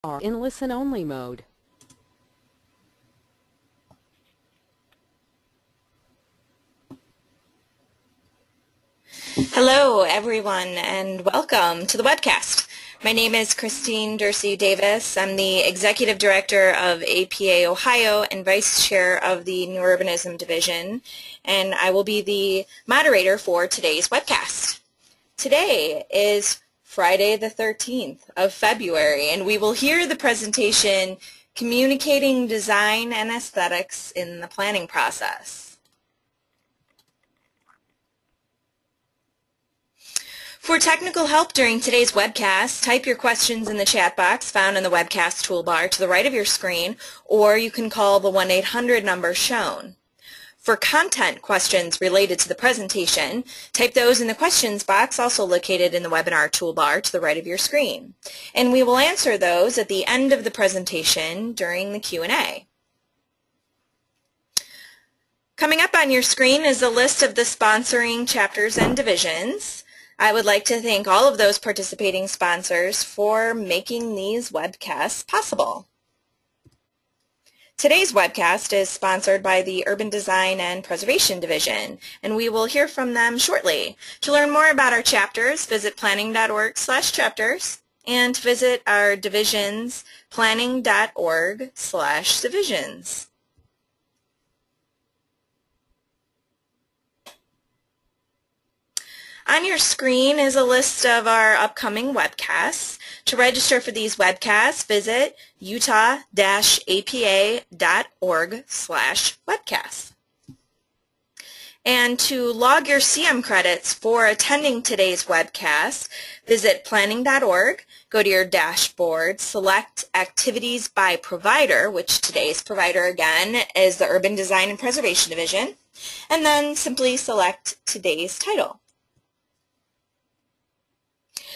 are in listen-only mode. Hello, everyone, and welcome to the webcast. My name is Christine Dursey Davis. I'm the Executive Director of APA Ohio and Vice Chair of the New Urbanism Division, and I will be the moderator for today's webcast. Today is Friday the 13th of February, and we will hear the presentation, Communicating Design and Aesthetics in the Planning Process. For technical help during today's webcast, type your questions in the chat box found in the webcast toolbar to the right of your screen, or you can call the 1-800 number shown. For content questions related to the presentation, type those in the questions box also located in the webinar toolbar to the right of your screen. And we will answer those at the end of the presentation during the Q&A. Coming up on your screen is a list of the sponsoring chapters and divisions. I would like to thank all of those participating sponsors for making these webcasts possible. Today's webcast is sponsored by the Urban Design and Preservation Division, and we will hear from them shortly. To learn more about our chapters, visit planning.org/chapters, and visit our divisions, planning.org/divisions. On your screen is a list of our upcoming webcasts. To register for these webcasts, visit utah-apa.org/webcasts. And to log your CM credits for attending today's webcast, visit planning.org, go to your dashboard, select Activities by Provider, which today's provider again is the Urban Design and Preservation Division, and then simply select today's title.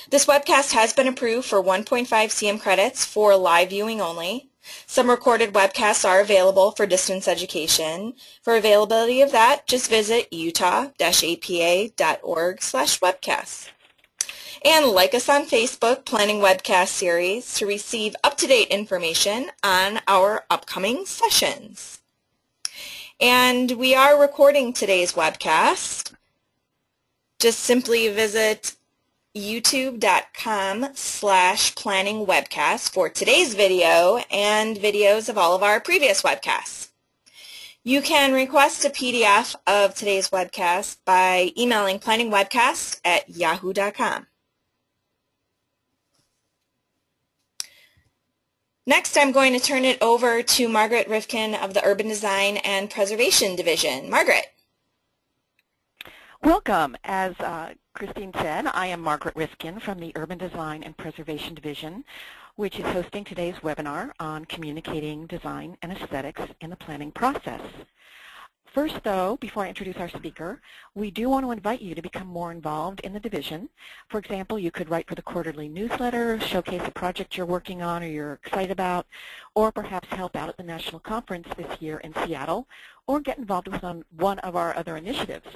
This webcast has been approved for 1.5 CM credits for live viewing only. Some recorded webcasts are available for distance education. For availability of that, just visit utah-apa.org/webcasts. And like us on Facebook, Planning Webcast Series, to receive up-to-date information on our upcoming sessions. And we are recording today's webcast. Just simply visit youtube.com/planningwebcast for today's video and videos of all of our previous webcasts. You can request a PDF of today's webcast by emailing planningwebcast@yahoo.com. Next, I'm going to turn it over to Margaret Rifkin of the Urban Design and Preservation Division. Margaret. Welcome. As Christine said, I am Margaret Rifkin from the Urban Design and Preservation Division, which is hosting today's webinar on communicating design and aesthetics in the planning process. First, though, before I introduce our speaker, we do want to invite you to become more involved in the division. For example, you could write for the quarterly newsletter, showcase a project you're working on or you're excited about, or perhaps help out at the national conference this year in Seattle, or get involved with one of our other initiatives.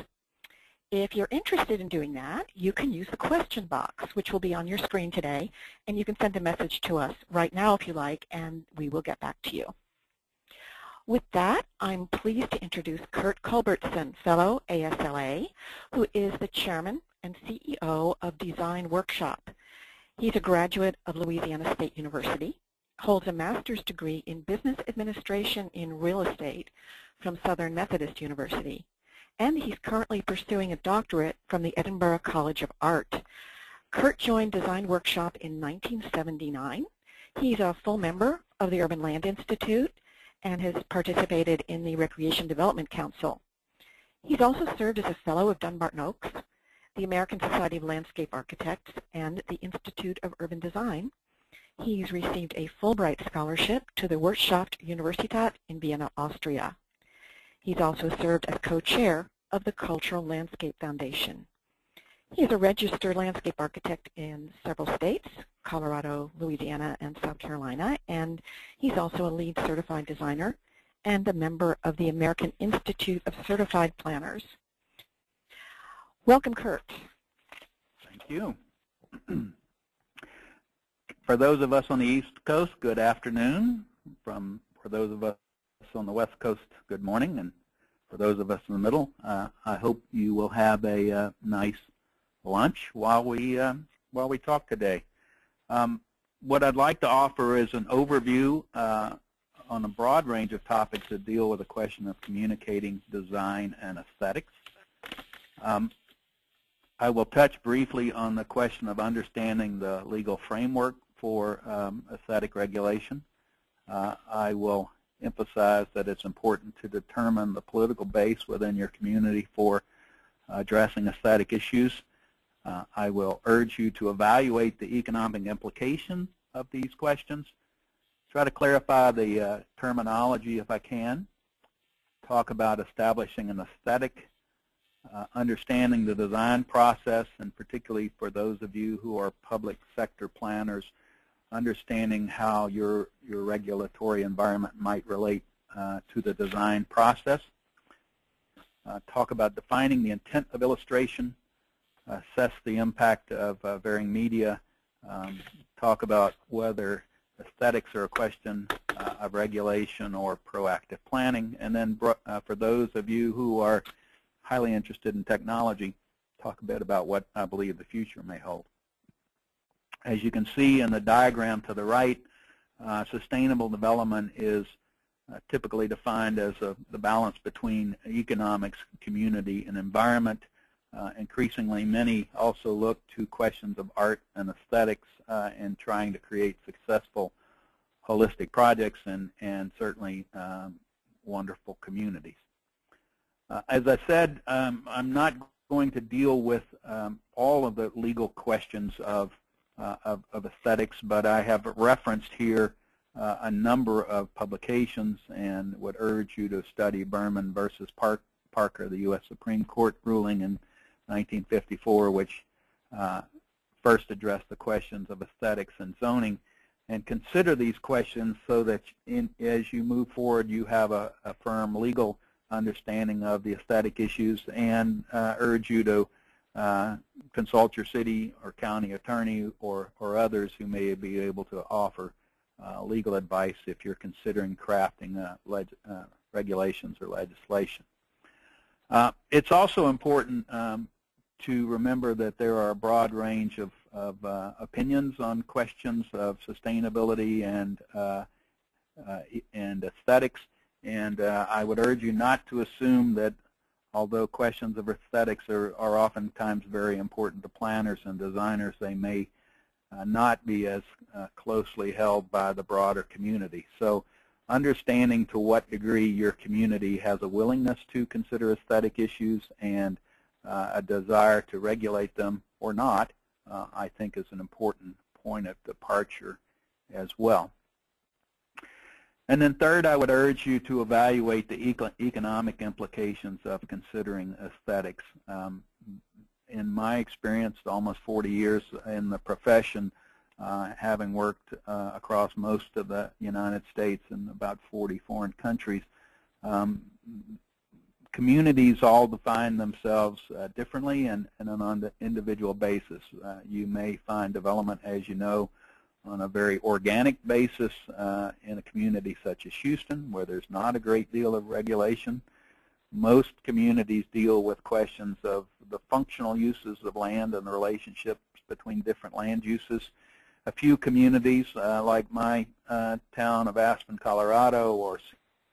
If you're interested in doing that, you can use the question box, which will be on your screen today, and you can send a message to us right now if you like, and we will get back to you. With that, I'm pleased to introduce Kurt Culbertson, Fellow ASLA, who is the Chairman and CEO of Design Workshop. He's a graduate of Louisiana State University, holds a master's degree in Business Administration in Real Estate from Southern Methodist University, and he's currently pursuing a doctorate from the Edinburgh College of Art. Kurt joined Design Workshop in 1979. He's a full member of the Urban Land Institute and has participated in the Recreation Development Council. He's also served as a Fellow of Dunbarton Oaks, the American Society of Landscape Architects, and the Institute of Urban Design. He's received a Fulbright Scholarship to the Wirtschaft Universität in Vienna, Austria. He's also served as co-chair of the Cultural Landscape Foundation. He is a registered landscape architect in several states, Colorado, Louisiana, and South Carolina, and he's also a lead certified designer and a member of the American Institute of Certified Planners. Welcome, Kurt. Thank you. For those of us on the East Coast, good afternoon. For those of us on the West Coast, good morning. And for those of us in the middle, I hope you will have a nice lunch while we talk today. What I'd like to offer is an overview on a broad range of topics that deal with the question of communicating design and aesthetics. I will touch briefly on the question of understanding the legal framework for aesthetic regulation. I will emphasize that it's important to determine the political base within your community for addressing aesthetic issues. I will urge you to evaluate the economic implications of these questions, try to clarify the terminology if I can, talk about establishing an aesthetic, understanding the design process, and particularly for those of you who are public sector planners, understanding how your regulatory environment might relate to the design process. Talk about defining the intent of illustration, assess the impact of varying media, talk about whether aesthetics are a question of regulation or proactive planning, and then for those of you who are highly interested in technology, talk a bit about what I believe the future may hold. As you can see in the diagram to the right, sustainable development is typically defined as the balance between economics, community, and environment. Increasingly, many also look to questions of art and aesthetics in trying to create successful holistic projects and certainly wonderful communities. As I said, I'm not going to deal with all of the legal questions of aesthetics, but I have referenced here a number of publications and would urge you to study Berman versus Parker, the U.S. Supreme Court ruling in 1954, which first addressed the questions of aesthetics and zoning, and consider these questions so that as you move forward you have a firm legal understanding of the aesthetic issues, and urge you to consult your city or county attorney or others who may be able to offer legal advice if you're considering crafting regulations or legislation. It's also important to remember that there are a broad range of opinions on questions of sustainability and aesthetics, and I would urge you not to assume that although questions of aesthetics are oftentimes very important to planners and designers, they may not be as closely held by the broader community. So understanding to what degree your community has a willingness to consider aesthetic issues and a desire to regulate them or not, I think is an important point of departure as well. And then third, I would urge you to evaluate the economic implications of considering aesthetics. In my experience, almost 40 years in the profession, having worked across most of the United States and about 40 foreign countries, communities all define themselves differently and on an individual basis. You may find development, as you know, on a very organic basis in a community such as Houston, where there's not a great deal of regulation. Most communities deal with questions of the functional uses of land and the relationships between different land uses. A few communities, like my town of Aspen, Colorado, or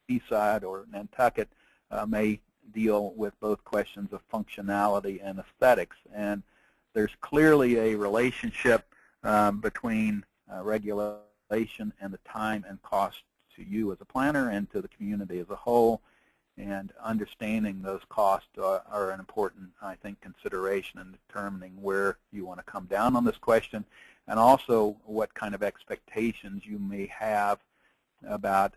Seaside or Nantucket, may deal with both questions of functionality and aesthetics. And there's clearly a relationship between regulation and the time and cost to you as a planner and to the community as a whole, and understanding those costs are an important, I think, consideration in determining where you want to come down on this question, and also what kind of expectations you may have about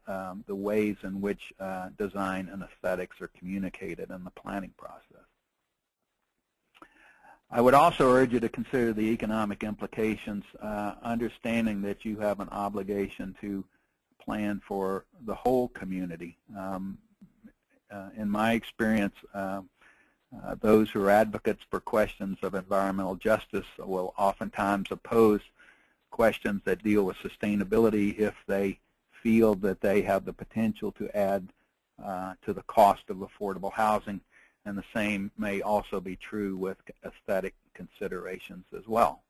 the ways in which design and aesthetics are communicated in the planning process. I would also urge you to consider the economic implications, understanding that you have an obligation to plan for the whole community. In my experience, those who are advocates for questions of environmental justice will oftentimes oppose questions that deal with sustainability if they feel that they have the potential to add to the cost of affordable housing, and the same may also be true with aesthetic considerations as well.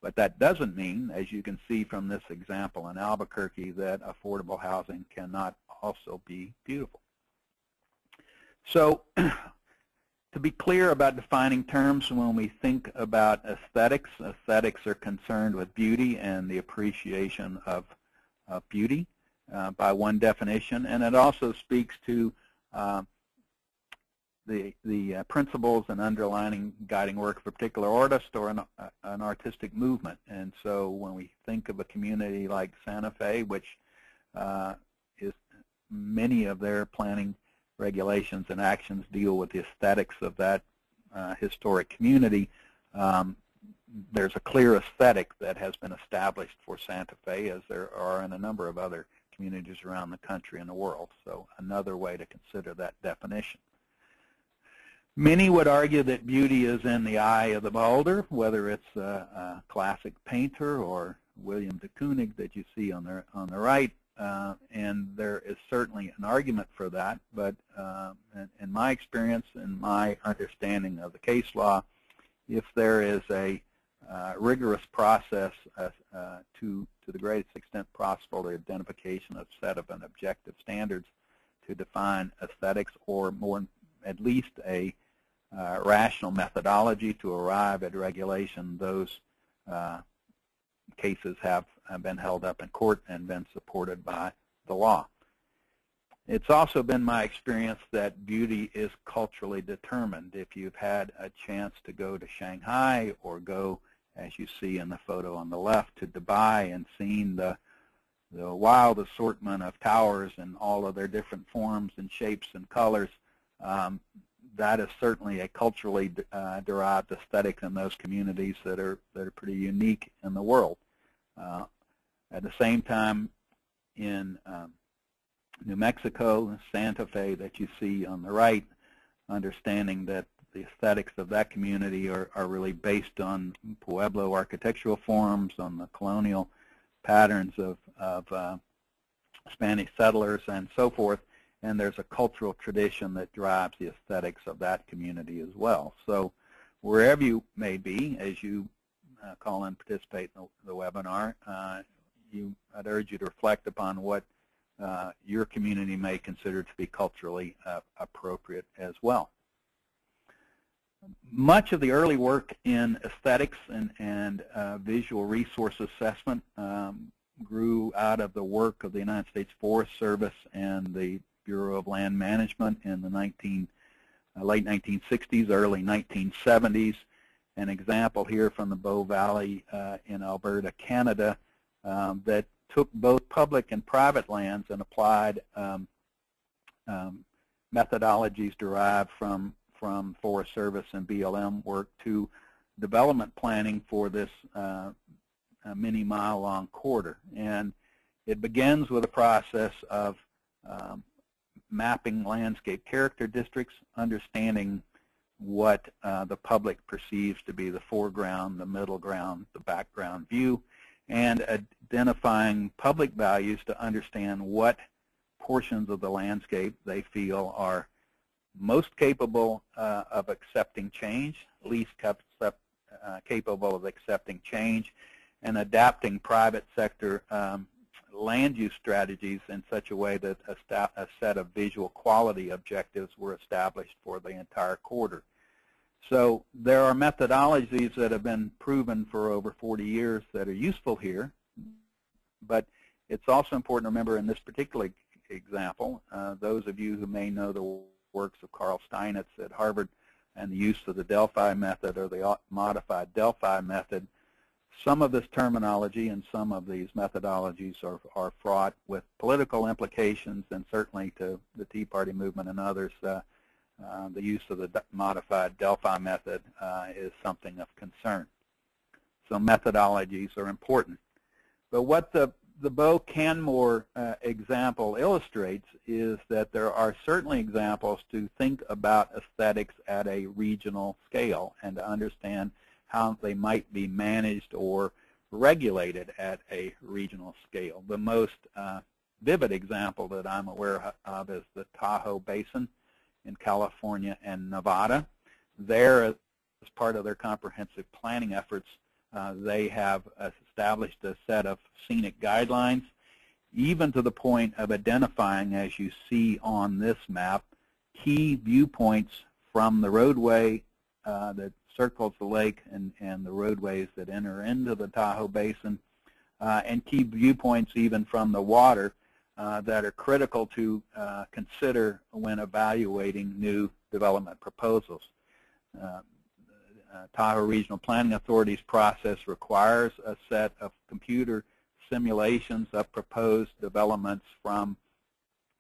But that doesn't mean, as you can see from this example in Albuquerque, that affordable housing cannot also be beautiful. So to be clear about defining terms, when we think about aesthetics, aesthetics are concerned with beauty and the appreciation of beauty by one definition, and it also speaks to the principles and underlying guiding work of a particular artist or an artistic movement. And so when we think of a community like Santa Fe, which is many of their planning regulations and actions deal with the aesthetics of that historic community, there's a clear aesthetic that has been established for Santa Fe, as there are in a number of other communities around the country and the world. So another way to consider that definition. Many would argue that beauty is in the eye of the beholder, whether it's a classic painter or William de Kooning that you see on the right, and there is certainly an argument for that. But in my experience and my understanding of the case law, if there is a rigorous process to the greatest extent possible, the identification of set of an objective standards to define aesthetics, or more at least a rational methodology to arrive at regulation, those cases have been held up in court and been supported by the law. It's also been my experience that beauty is culturally determined. If you've had a chance to go to Shanghai or go, as you see in the photo on the left, to Dubai and seen the wild assortment of towers and all of their different forms and shapes and colors, that is certainly a culturally derived aesthetic in those communities that are pretty unique in the world. At the same time, in New Mexico, Santa Fe that you see on the right, understanding that the aesthetics of that community are really based on Pueblo architectural forms, on the colonial patterns of Spanish settlers and so forth, and there's a cultural tradition that drives the aesthetics of that community as well. So wherever you may be, as you call and participate in the webinar, I'd urge you to reflect upon what your community may consider to be culturally appropriate as well. Much of the early work in aesthetics and visual resource assessment grew out of the work of the United States Forest Service and the Bureau of Land Management in the late 1960s, early 1970s. An example here from the Bow Valley in Alberta, Canada, that took both public and private lands and applied methodologies derived from Forest Service and BLM work to development planning for this many mile-long corridor. And it begins with a process of mapping landscape character districts, understanding what the public perceives to be the foreground, the middle ground, the background view, and identifying public values to understand what portions of the landscape they feel are most capable of accepting change, least capable of accepting change, and adapting private sector land use strategies in such a way that a set of visual quality objectives were established for the entire corridor. So there are methodologies that have been proven for over 40 years that are useful here, but it's also important to remember in this particular example, those of you who may know the works of Carl Steinitz at Harvard and the use of the Delphi method or the modified Delphi method, some of this terminology and some of these methodologies are fraught with political implications, and certainly to the Tea Party movement and others, the use of the modified Delphi method is something of concern. So methodologies are important. But what the Beau Canmore example illustrates is that there are certainly examples to think about aesthetics at a regional scale and to understand how they might be managed or regulated at a regional scale. The most vivid example that I'm aware of is the Tahoe Basin in California and Nevada. There, as part of their comprehensive planning efforts, they have established a set of scenic guidelines, even to the point of identifying, as you see on this map, key viewpoints from the roadway that circles the lake and the roadways that enter into the Tahoe Basin, and key viewpoints even from the water that are critical to consider when evaluating new development proposals. Tahoe Regional Planning Authority's process requires a set of computer simulations of proposed developments from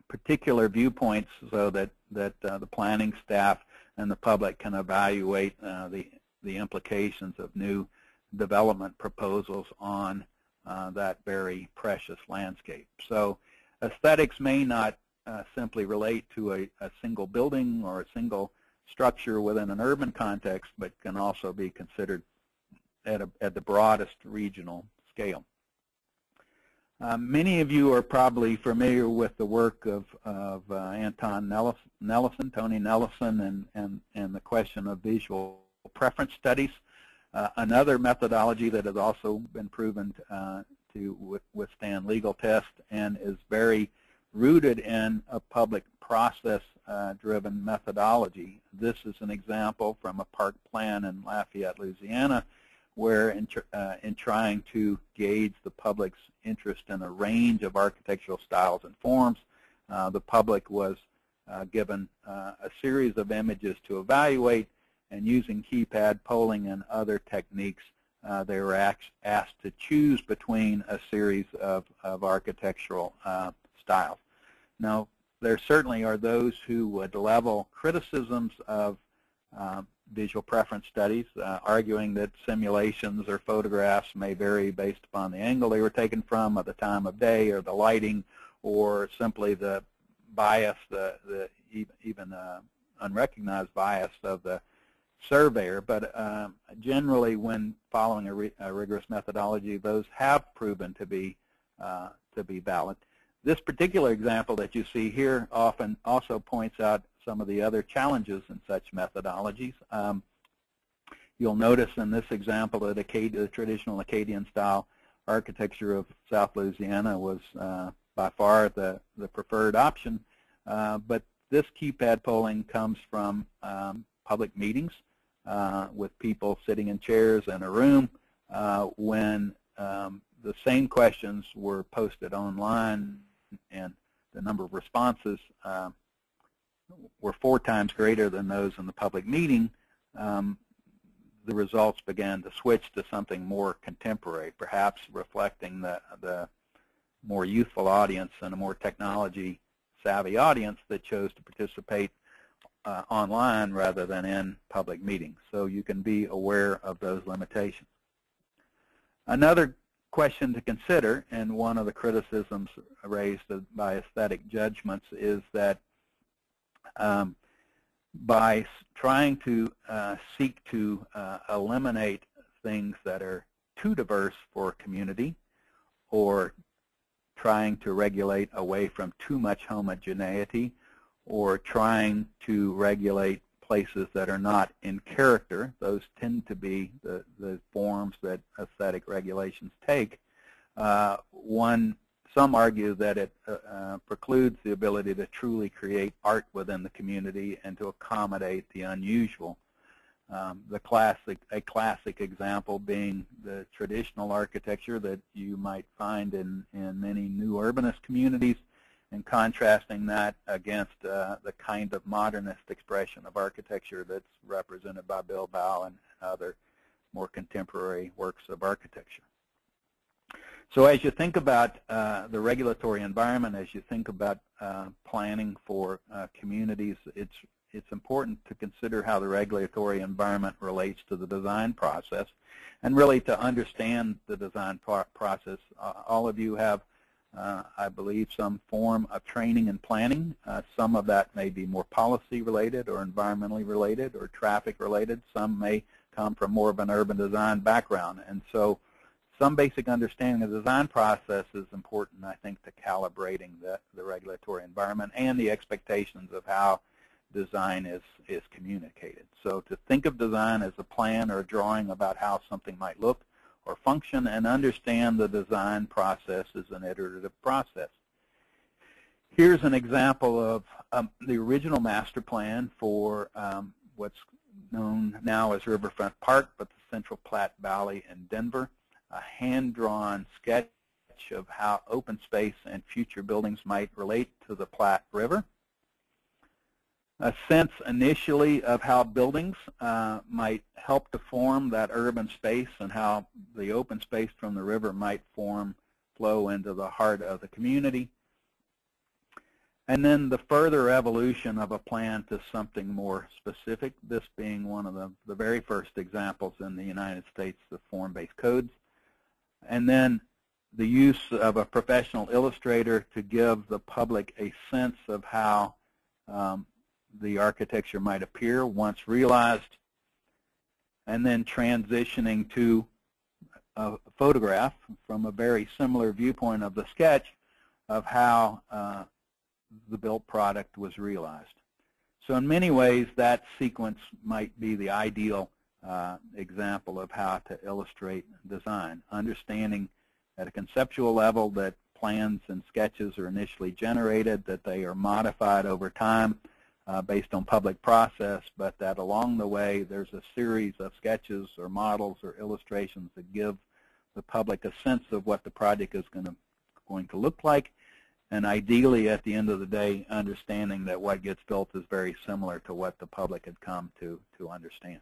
particular viewpoints so that the planning staff and the public can evaluate the implications of new development proposals on that very precious landscape. So aesthetics may not simply relate to a single building or a single structure within an urban context, but can also be considered at the broadest regional scale. Many of you are probably familiar with the work of Tony Nelson, and the question of visual preference studies. Another methodology that has also been proven to withstand legal tests and is very rooted in a public process-driven methodology. This is an example from a park plan in Lafayette, Louisiana, where in trying to gauge the public's interest in a range of architectural styles and forms, the public was given a series of images to evaluate, and using keypad polling and other techniques, they were asked to choose between a series of architectural styles. Now, there certainly are those who would level criticisms of visual preference studies, arguing that simulations or photographs may vary based upon the angle they were taken from, or the time of day, or the lighting, or simply the bias, even unrecognized bias of the surveyor. But generally, when following a rigorous methodology, those have proven to be valid. This particular example that you see here often also points out some of the other challenges in such methodologies. You'll notice in this example that the traditional Acadian-style architecture of South Louisiana was by far the preferred option, but this keypad polling comes from public meetings with people sitting in chairs in a room when the same questions were posted online, and the number of responses were 4 times greater than those in the public meeting. The results began to switch to something more contemporary, perhaps reflecting the more youthful audience and a more technology-savvy audience that chose to participate online rather than in public meetings. So you can be aware of those limitations. Another question to consider, and one of the criticisms raised by aesthetic judgments, is that by trying to seek to eliminate things that are too diverse for a community, or trying to regulate away from too much homogeneity, or trying to regulate places that are not in character, those tend to be the forms that aesthetic regulations take. Some argue that it precludes the ability to truly create art within the community and to accommodate the unusual. A classic example being the traditional architecture that you might find in many new urbanist communities, and contrasting that against the kind of modernist expression of architecture that's represented by Bilbao and other more contemporary works of architecture. So as you think about the regulatory environment, as you think about planning for communities, it's important to consider how the regulatory environment relates to the design process, and really to understand the design process. All of you have, I believe, some form of training and planning. Some of that may be more policy related or environmentally related or traffic related. Some may come from more of an urban design background. And so some basic understanding of the design process is important, I think, to calibrating the regulatory environment and the expectations of how design is communicated. So to think of design as a plan or a drawing about how something might look or function, and understand the design process as an iterative process. Here's an example of the original master plan for what's known now as Riverfront Park, but the Central Platte Valley in Denver. A hand-drawn sketch of how open space and future buildings might relate to the Platte River. A sense initially of how buildings might help to form that urban space, and how the open space from the river might flow into the heart of the community. And then the further evolution of a plan to something more specific, this being one of the very first examples in the United States, the form-based codes. And then the use of a professional illustrator to give the public a sense of how the architecture might appear once realized, and then transitioning to a photograph from a very similar viewpoint of the sketch of how the built product was realized. So in many ways, that sequence might be the ideal example of how to illustrate design, understanding at a conceptual level that plans and sketches are initially generated, that they are modified over time based on public process, but that along the way there's a series of sketches or models or illustrations that give the public a sense of what the project is going to look like, and ideally at the end of the day understanding that what gets built is very similar to what the public had come to understand.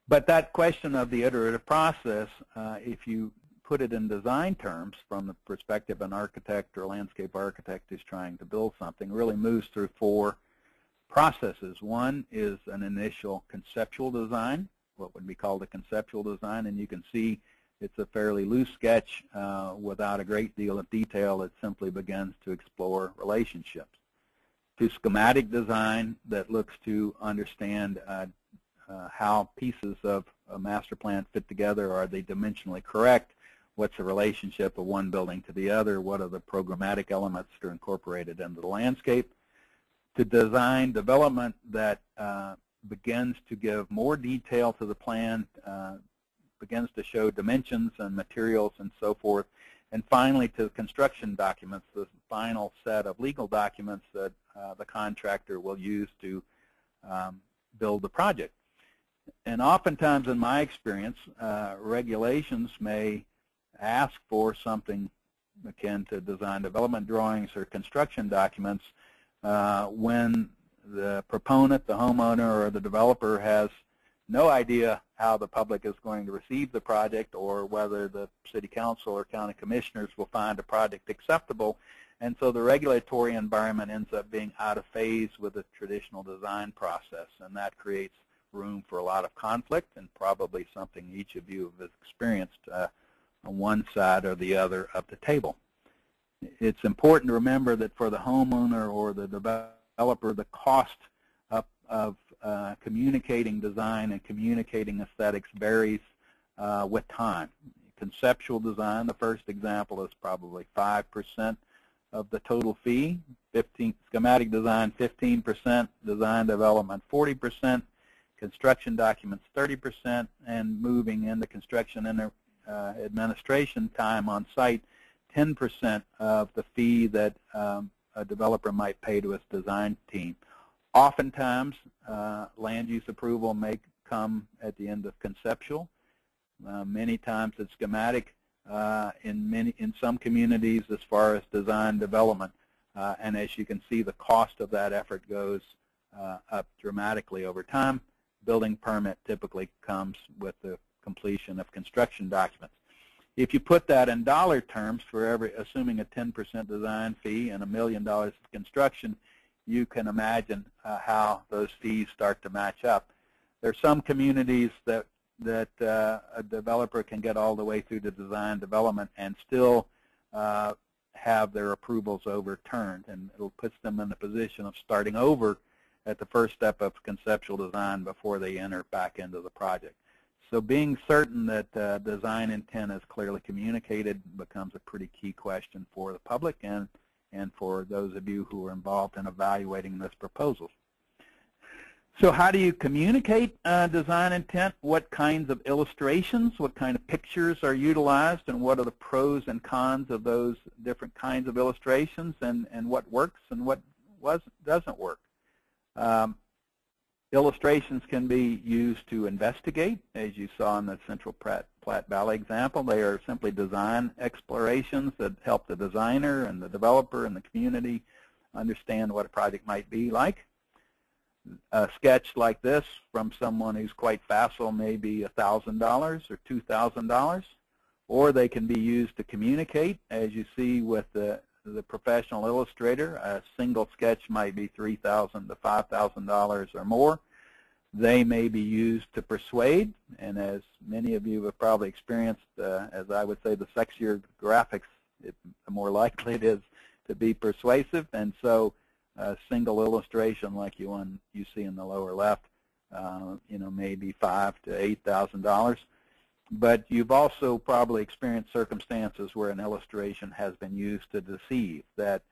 But that question of the iterative process, if you put it in design terms from the perspective of an architect or a landscape architect who's trying to build something, really moves through 4 processes. One is an initial conceptual design, what would be called a conceptual design, and you can see it's a fairly loose sketch without a great deal of detail. It simply begins to explore relationships. To schematic design that looks to understand how pieces of a master plan fit together. Are they dimensionally correct? What's the relationship of one building to the other? What are the programmatic elements that are incorporated into the landscape? To design development that begins to give more detail to the plan, begins to show dimensions and materials and so forth. And finally, to construction documents, the final set of legal documents that the contractor will use to build the project. And oftentimes, in my experience, regulations may ask for something akin to design development drawings or construction documents when the proponent, the homeowner, or the developer has no idea how the public is going to receive the project or whether the city council or county commissioners will find a project acceptable. And so the regulatory environment ends up being out of phase with the traditional design process, and that creates room for a lot of conflict, and probably something each of you have experienced on one side or the other of the table. It's important to remember that for the homeowner or the developer, the cost of communicating design and communicating aesthetics varies with time. Conceptual design, the first example, is probably 5% of the total fee. Schematic design, 15%. Design development, 40%. Construction documents, 30%. And moving into construction and administration time on site, 10% of the fee that a developer might pay to its design team. Oftentimes, land use approval may come at the end of conceptual. Many times it's schematic. In some communities, as far as design development. And as you can see, the cost of that effort goes up dramatically over time. Building permit typically comes with the completion of construction documents. If you put that in dollar terms, for assuming a 10% design fee and $1 million of construction, you can imagine how those fees start to match up. There are some communities that a developer can get all the way through to design development and still have their approvals overturned, and it puts them in the position of starting over at the first step of conceptual design before they enter back into the project. So being certain that design intent is clearly communicated becomes a pretty key question for the public and for those of you who are involved in evaluating this proposal. So how do you communicate design intent? What kinds of illustrations, what kind of pictures are utilized, and what are the pros and cons of those different kinds of illustrations, and what works and what doesn't work? Illustrations can be used to investigate, as you saw in the Central Platte Valley example. They are simply design explorations that help the designer and the developer and the community understand what a project might be like. A sketch like this from someone who's quite facile may be $1,000 or $2,000, or they can be used to communicate, as you see with the professional illustrator. A single sketch might be $3,000 to $5,000 or more. They may be used to persuade, and as many of you have probably experienced, as I would say, the sexier graphics, the more likely it is to be persuasive. And so a single illustration like you see in the lower left, maybe $5,000 to $8,000. But you've also probably experienced circumstances where an illustration has been used to deceive, that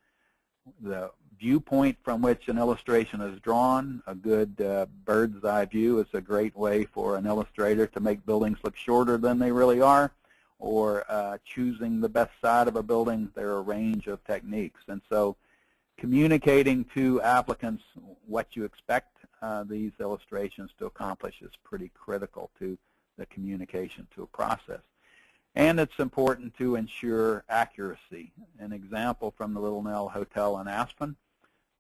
the viewpoint from which an illustration is drawn, a good bird's eye view, is a great way for an illustrator to make buildings look shorter than they really are, or choosing the best side of a building. There are a range of techniques. And so communicating to applicants what you expect these illustrations to accomplish is pretty critical to the communication to a process. And it's important to ensure accuracy. An example from the Little Nell Hotel in Aspen,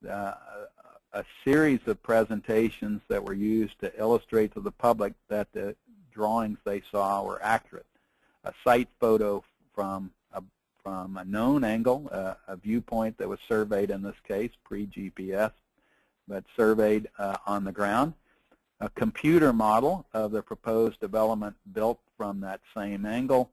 a series of presentations that were used to illustrate to the public that the drawings they saw were accurate. A site photo from a known angle, a viewpoint that was surveyed in this case, pre-GPS, but surveyed on the ground. A computer model of the proposed development built from that same angle.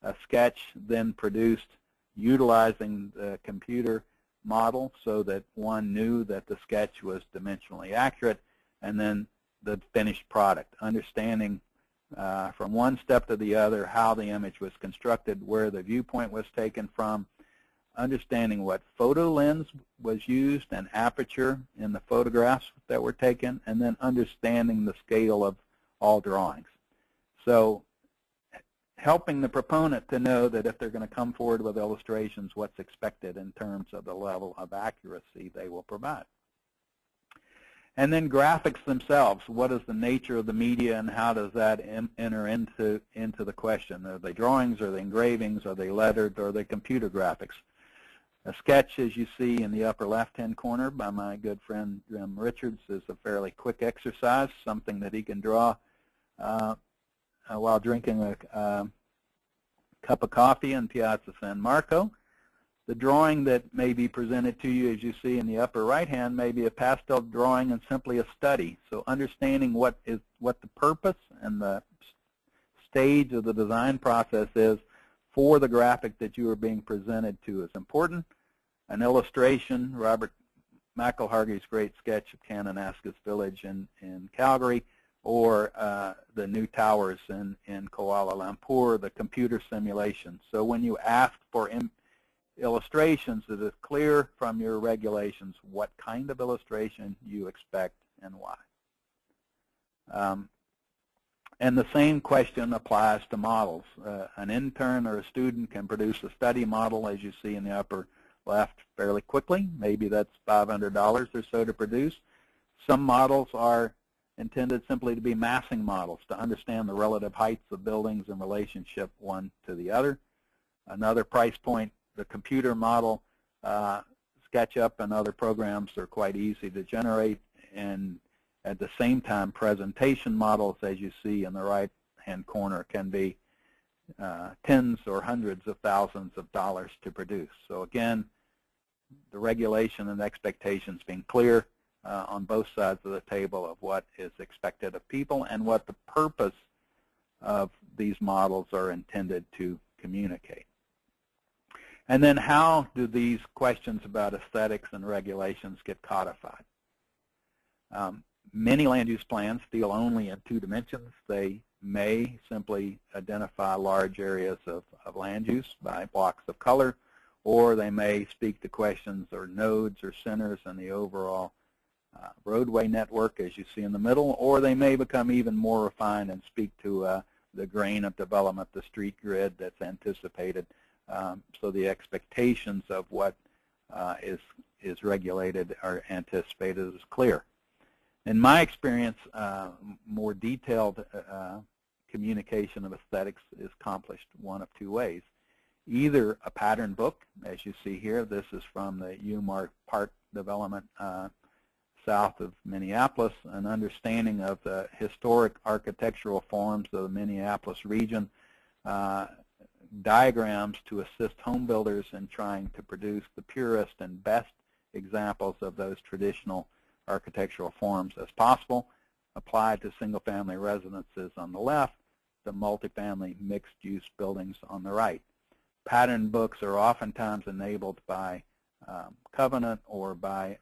A sketch then produced utilizing the computer model so that one knew that the sketch was dimensionally accurate, and then the finished product, understanding from one step to the other how the image was constructed, where the viewpoint was taken from, understanding what photo lens was used and aperture in the photographs that were taken, and then understanding the scale of all drawings. So helping the proponent to know that if they're going to come forward with illustrations, what's expected in terms of the level of accuracy they will provide. And then graphics themselves. What is the nature of the media, and how does that enter into the question? Are they drawings? Are they engravings? Are they lettered? Or are they computer graphics? A sketch, as you see in the upper left-hand corner by my good friend Jim Richards, is a fairly quick exercise, something that he can draw while drinking a cup of coffee in Piazza San Marco. The drawing that may be presented to you, as you see in the upper right hand, may be a pastel drawing and simply a study. So understanding what the purpose and the stage of the design process is for the graphic that you are being presented to is important. An illustration, Robert McElhargy's great sketch of Kananaskis Village in Calgary, or the new towers in Kuala Lumpur, the computer simulation. So when you ask for illustrations, it is clear from your regulations what kind of illustration you expect and why. And the same question applies to models. An intern or a student can produce a study model, as you see in the upper left, fairly quickly. Maybe that's $500 or so to produce. Some models are intended simply to be massing models, to understand the relative heights of buildings in relationship one to the other. Another price point, the computer model, SketchUp and other programs are quite easy to generate, and at the same time, presentation models, as you see in the right-hand corner, can be tens or hundreds of thousands of dollars to produce. So again, the regulation and expectations being clear on both sides of the table of what is expected of people and what the purpose of these models are intended to communicate. And then how do these questions about aesthetics and regulations get codified? Many land use plans deal only in two dimensions. They may simply identify large areas of land use by blocks of color, or they may speak to questions or nodes or centers in the overall roadway network, as you see in the middle, or they may become even more refined and speak to the grain of development, the street grid that's anticipated. So the expectations of what is regulated or anticipated is clear. In my experience, more detailed communication of aesthetics is accomplished one of two ways. Either a pattern book, as you see here. This is from the Umar Park development south of Minneapolis, an understanding of the historic architectural forms of the Minneapolis region, diagrams to assist home builders in trying to produce the purest and best examples of those traditional architectural forms as possible, applied to single-family residences on the left, to multifamily mixed-use buildings on the right. Pattern books are oftentimes enabled by covenant or by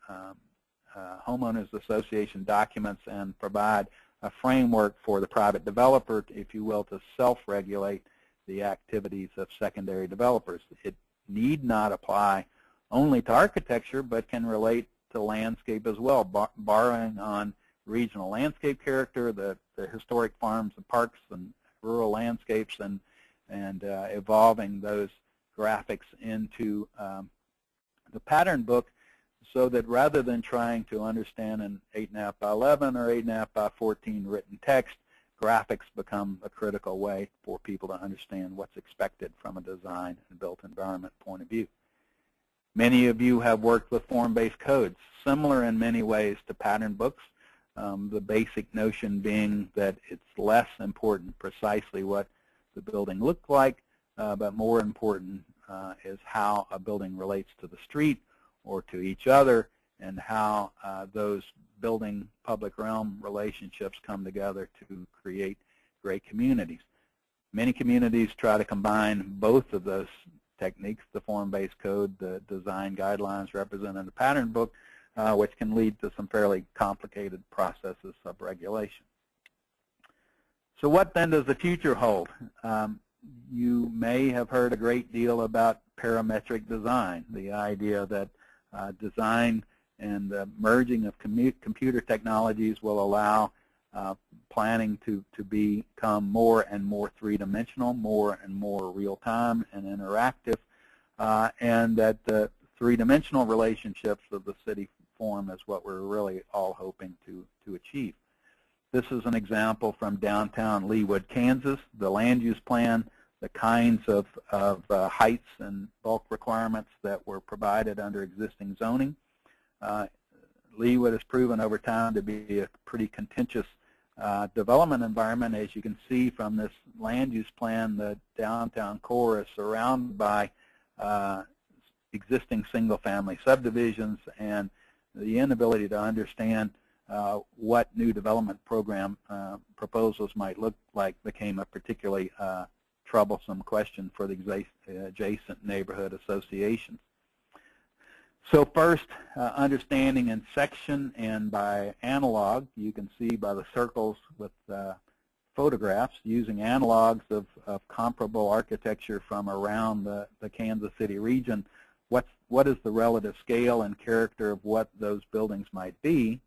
homeowners association documents and provide a framework for the private developer, if you will, to self-regulate the activities of secondary developers. It need not apply only to architecture, but can relate to landscape as well, borrowing on regional landscape character, the historic farms and parks and rural landscapes, and evolving those graphics into the pattern book, so that rather than trying to understand an 8.5 by 11 or 8.5 by 14 written text, graphics become a critical way for people to understand what's expected from a design and built environment point of view. Many of you have worked with form-based codes, similar in many ways to pattern books, the basic notion being that it's less important precisely what the building looked like, but more important is how a building relates to the street or to each other, and how those building public realm relationships come together to create great communities. Many communities try to combine both of those techniques, the form-based code, the design guidelines represented in the pattern book, which can lead to some fairly complicated processes of regulation. So what then does the future hold? You may have heard a great deal about parametric design, the idea that design and the merging of computer technologies will allow planning to become more and more three-dimensional, more and more real-time and interactive, and that the three-dimensional relationships of the city form is what we're really all hoping to achieve. This is an example from downtown Leawood, Kansas, the land use plan, the kinds of heights and bulk requirements that were provided under existing zoning. Leawood has proven over time to be a pretty contentious development environment. As you can see from this land use plan, the downtown core is surrounded by existing single-family subdivisions, and the inability to understand what new development program proposals might look like became a particularly troublesome question for the adjacent neighborhood associations. So first, understanding in section and by analog, you can see by the circles with photographs using analogs of comparable architecture from around the Kansas City region, what is the relative scale and character of what those buildings might be.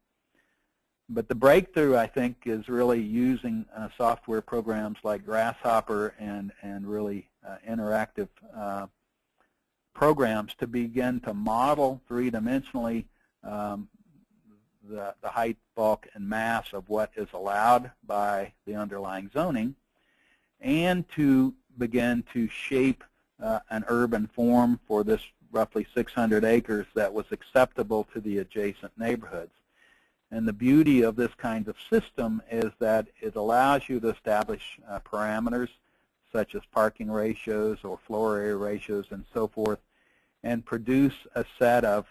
But the breakthrough, I think, is really using software programs like Grasshopper and really interactive programs to begin to model three-dimensionally the height, bulk, and mass of what is allowed by the underlying zoning, and to begin to shape an urban form for this roughly 600 acres that was acceptable to the adjacent neighborhoods. And the beauty of this kind of system is that it allows you to establish parameters such as parking ratios or floor area ratios and so forth, and produce a set of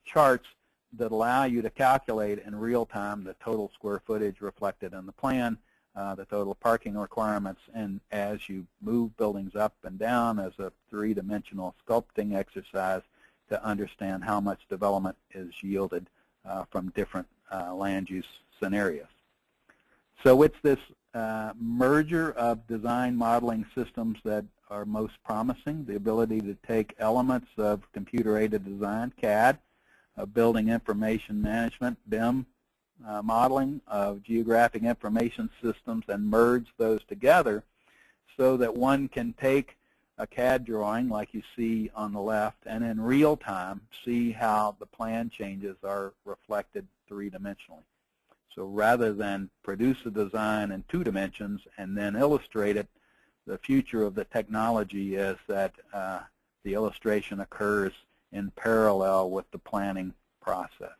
charts that allow you to calculate in real time the total square footage reflected in the plan, the total parking requirements, and as you move buildings up and down as a three-dimensional sculpting exercise to understand how much development is yielded from different land use scenarios. So it's this merger of design modeling systems that are most promising, the ability to take elements of computer-aided design, CAD, of building information management, BIM, modeling of geographic information systems, and merge those together so that one can take a CAD drawing like you see on the left and in real time see how the plan changes are reflected three-dimensionally. So rather than produce a design in 2 dimensions and then illustrate it, the future of the technology is that the illustration occurs in parallel with the planning process.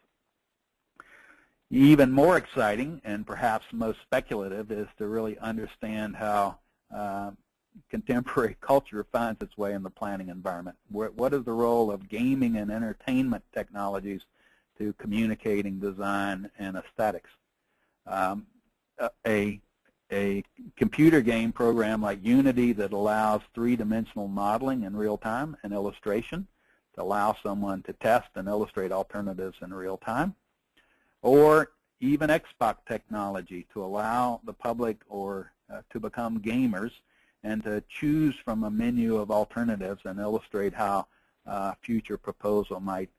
Even more exciting and perhaps most speculative is to really understand how contemporary culture finds its way in the planning environment. What is the role of gaming and entertainment technologies to communicating design and aesthetics? A computer game program like Unity that allows 3-dimensional modeling in real time and illustration to allow someone to test and illustrate alternatives in real time, or even Xbox technology to allow the public or to become gamers and to choose from a menu of alternatives and illustrate how a future proposal might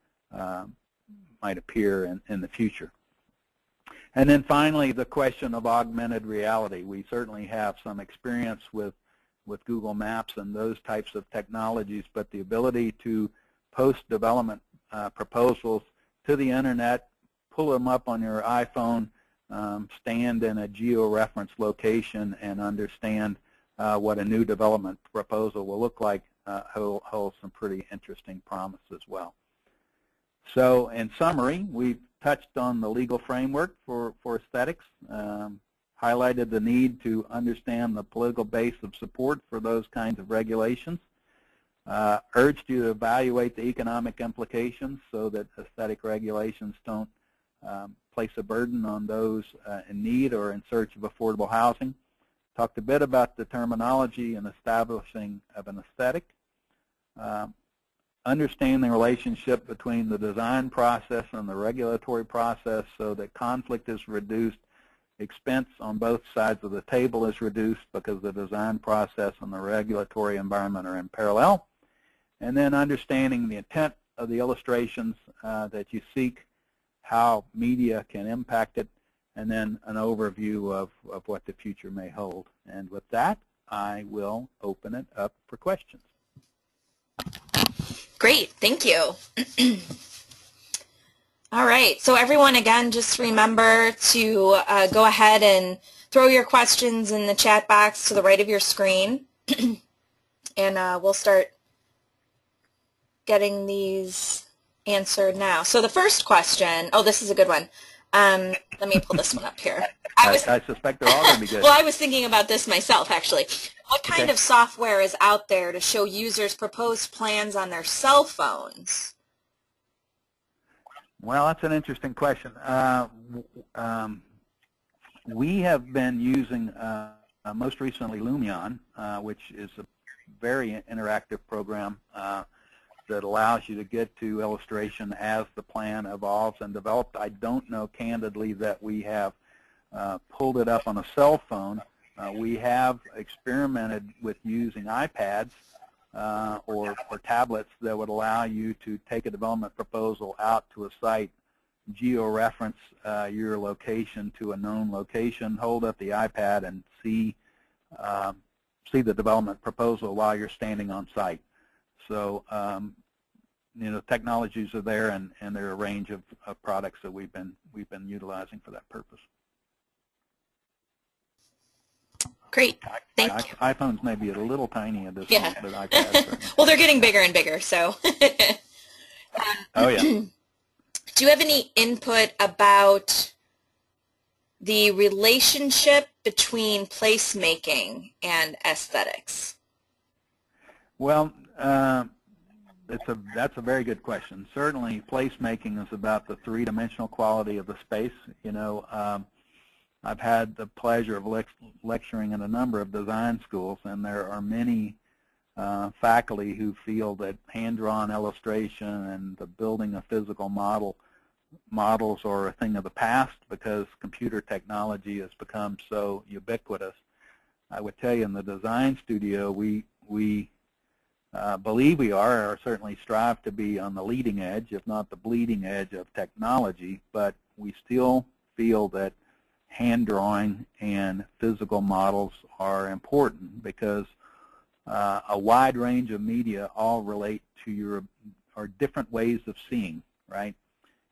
appear in the future. And then finally, the question of augmented reality. We certainly have some experience with Google Maps and those types of technologies, but the ability to post development proposals to the internet, pull them up on your iPhone, stand in a geo-reference location and understand what a new development proposal will look like holds some pretty interesting promise as well. So in summary, we've touched on the legal framework for aesthetics, highlighted the need to understand the political base of support for those kinds of regulations, urged you to evaluate the economic implications so that aesthetic regulations don't place a burden on those in need or in search of affordable housing. Talked a bit about the terminology and establishing of an aesthetic. Understand the relationship between the design process and the regulatory process so that conflict is reduced, expense on both sides of the table is reduced because the design process and the regulatory environment are in parallel. And then understanding the intent of the illustrations that you seek, how media can impact it, and then an overview of what the future may hold. And with that, I will open it up for questions. Great, thank you. All right, so everyone, again, just remember to go ahead and throw your questions in the chat box to the right of your screen, and we'll start getting these answered now. So the first question, oh, this is a good one. Let me pull this one up here. I suspect they're all going to be good. Well, I was thinking about this myself, actually. What kind of software is out there to show users proposed plans on their cell phones? Well, that's an interesting question. We have been using, most recently, Lumion, which is a very interactive program that allows you to get to illustration as the plan evolves and develops. I don't know, candidly, that we have pulled it up on a cell phone. We have experimented with using iPads or tablets that would allow you to take a development proposal out to a site, geo-reference your location to a known location, hold up the iPad, and see the development proposal while you're standing on site. So, you know, technologies are there, and there are a range of products that we've been utilizing for that purpose. Great, thank you. iPhones may be a little tiny at this point, but iPads. Well, they're getting bigger and bigger, so. Oh yeah. Do you have any input about the relationship between placemaking and aesthetics? Well, that's a very good question. Certainly, placemaking is about the three-dimensional quality of the space. You know, I've had the pleasure of lecturing in a number of design schools, and there are many faculty who feel that hand-drawn illustration and the building a physical model models are a thing of the past because computer technology has become so ubiquitous. I would tell you in the design studio, we believe we are, or certainly strive to be on the leading edge, if not the bleeding edge of technology, but we still feel that hand drawing and physical models are important because a wide range of media all relate to or different ways of seeing, right?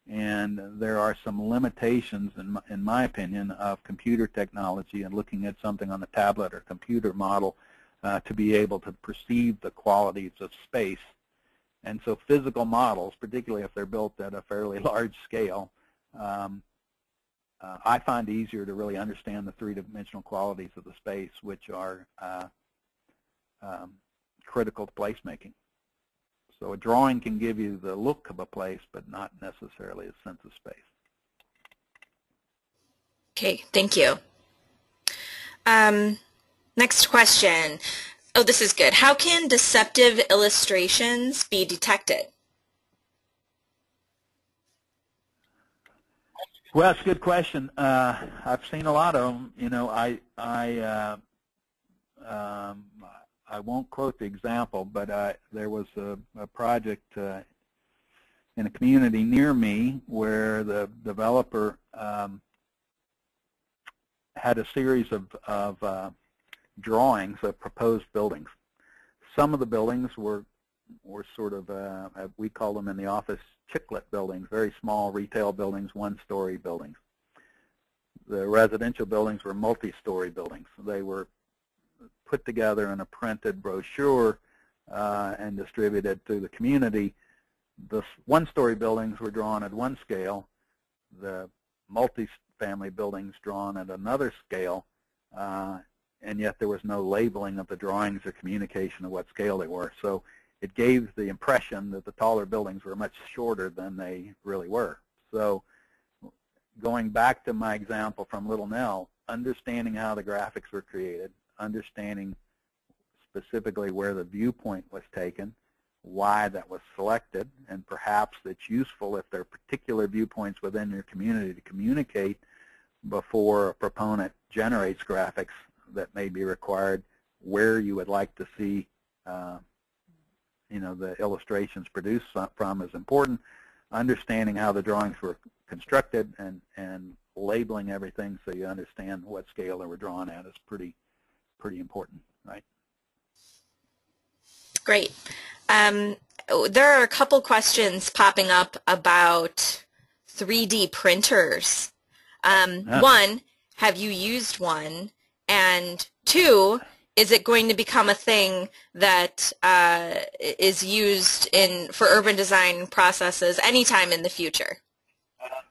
And there are some limitations, in my opinion, of computer technology and looking at something on a tablet or computer model to be able to perceive the qualities of space. And so physical models, particularly if they're built at a fairly large scale, I find easier to really understand the three-dimensional qualities of the space, which are critical to placemaking. So a drawing can give you the look of a place, but not necessarily a sense of space. Okay, thank you. Next question. Oh, this is good. How can deceptive illustrations be detected? Well, that's a good question. I've seen a lot of them. You know, I won't quote the example, but there was a project in a community near me where the developer had a series of drawings of proposed buildings. Some of the buildings were sort of, we call them in the office, chiclet buildings, very small retail buildings, one-story buildings. The residential buildings were multi-story buildings. They were put together in a printed brochure and distributed through the community. The one-story buildings were drawn at one scale, the multi-family buildings drawn at another scale, and yet there was no labeling of the drawings or communication of what scale they were. So it gave the impression that the taller buildings were much shorter than they really were. So going back to my example from Little Nell, understanding how the graphics were created, understanding specifically where the viewpoint was taken, why that was selected, and perhaps it's useful if there are particular viewpoints within your community to communicate before a proponent generates graphics that may be required, where you would like to see you know, the illustrations produced from is important. Understanding how the drawings were constructed and labeling everything so you understand what scale they were drawn at is pretty important, right? Great. There are a couple questions popping up about 3D printers. One, have you used one? And two, is it going to become a thing that is used for urban design processes anytime in the future?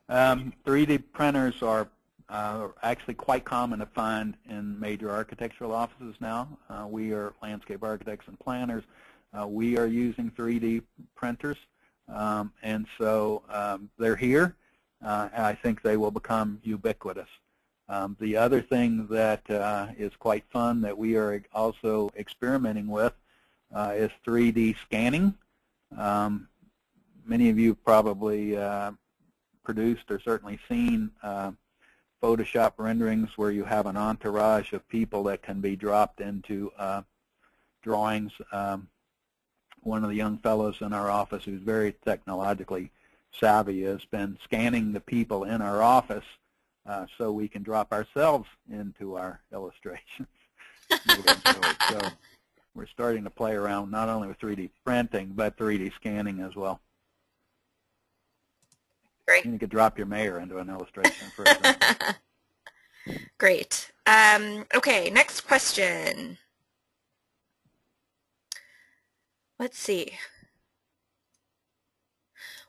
3D printers are actually quite common to find in major architectural offices now. We are landscape architects and planners. We are using 3D printers, and so they're here. I think they will become ubiquitous. The other thing that is quite fun that we are also experimenting with is 3D scanning. Many of you probably produced or certainly seen Photoshop renderings where you have an entourage of people that can be dropped into drawings. One of the young fellows in our office who's very technologically savvy has been scanning the people in our office so we can drop ourselves into our illustrations. So we're starting to play around not only with 3D printing, but 3D scanning as well. Great. You could drop your mayor into an illustration, for example. Great. Okay, next question. Let's see.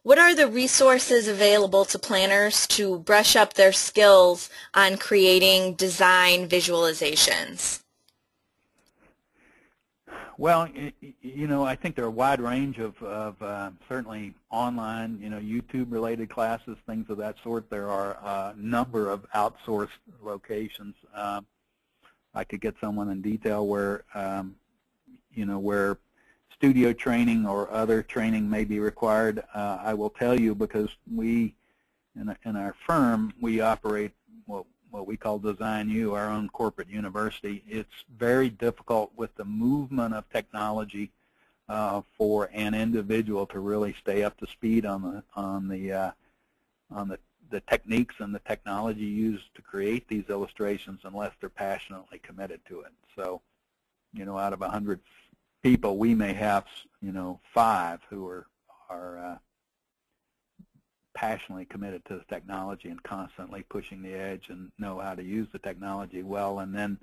What are the resources available to planners to brush up their skills on creating design visualizations? Well, you know, I think there are a wide range of certainly online, you know, YouTube-related classes, things of that sort. There are a number of outsourced locations. I could get someone in detail where, you know, where studio training or other training may be required. I will tell you, because we in our firm, we operate what we call Design U, our own corporate university. It's very difficult with the movement of technology for an individual to really stay up to speed on the techniques and the technology used to create these illustrations unless they're passionately committed to it. So, out of 100 people, we may have 5 who are passionately committed to the technology and constantly pushing the edge and know how to use the technology well, and then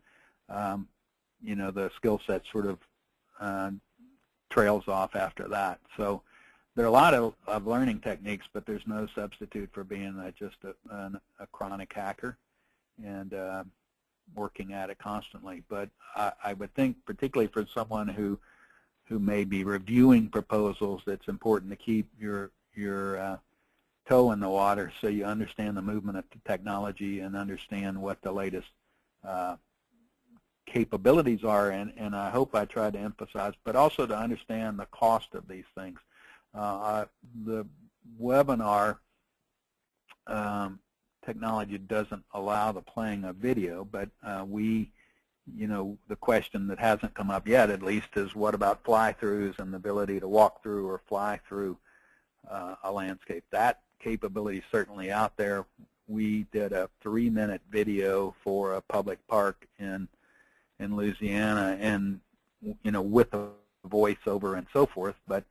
the skill set sort of trails off after that. So there are a lot of learning techniques, but there's no substitute for being just a chronic hacker and working at it constantly. But I would think, particularly for someone who may be reviewing proposals, it's important to keep your toe in the water so you understand the movement of the technology and understand what the latest capabilities are, and I hope I try to emphasize, but also to understand the cost of these things. The webinar technology doesn't allow the playing of video, but the question that hasn't come up yet, at least, is what about fly-throughs and the ability to walk through or fly through a landscape? That capability is certainly out there. We did a 3-minute video for a public park in Louisiana, and with a voiceover and so forth, but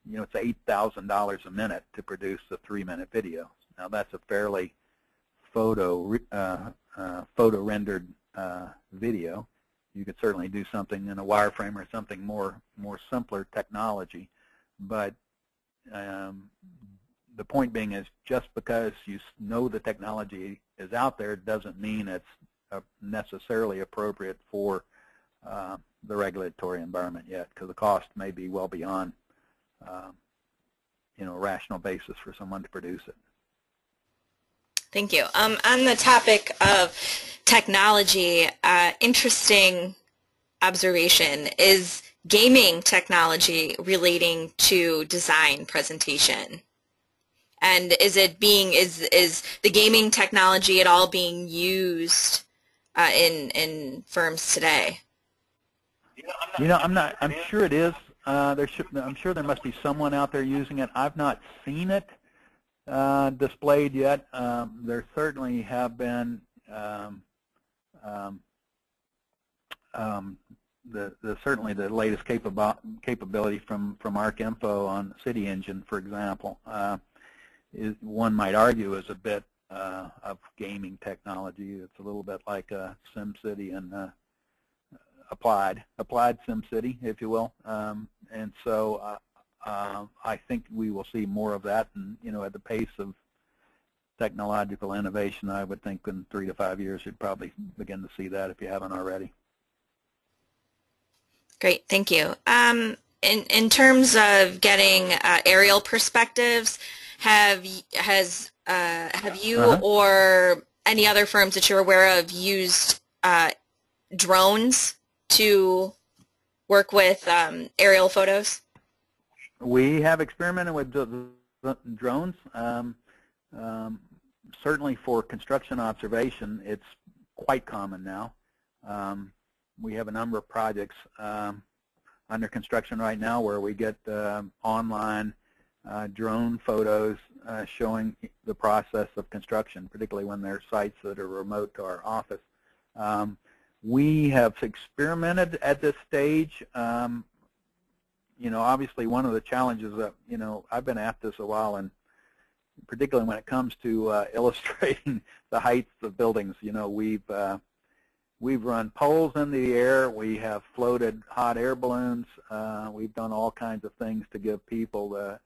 it's $8,000 a minute to produce a 3-minute video. Now that's a fairly photo rendered video. You could certainly do something in a wireframe or something more simpler technology, but the point being is, just because you know the technology is out there doesn't mean it's necessarily appropriate for the regulatory environment yet, because the cost may be well beyond a rational basis for someone to produce it. Thank you. On the topic of technology, interesting observation, is gaming technology relating to design presentation? And is the gaming technology at all being used in firms today? I'm sure it is. I'm sure there must be someone out there using it. I've not seen it displayed yet. There certainly have been certainly the latest capability from ArcInfo on City Engine, for example, one might argue is a bit of gaming technology. It's a little bit like SimCity and applied SimCity, if you will. And so I think we will see more of that, and at the pace of technological innovation, I would think in 3 to 5 years you'd probably begin to see that if you haven't already. Great, thank you. In terms of getting aerial perspectives, have you or any other firms that you're aware of used drones to work with aerial photos? We have experimented with drones. Certainly for construction observation, it's quite common now. We have a number of projects under construction right now where we get online drone photos showing the process of construction, particularly when there are sites that are remote to our office. We have experimented at this stage. Obviously one of the challenges that, I've been at this a while, and particularly when it comes to illustrating the heights of buildings, we've run poles into the air, we have floated hot air balloons, we've done all kinds of things to give people a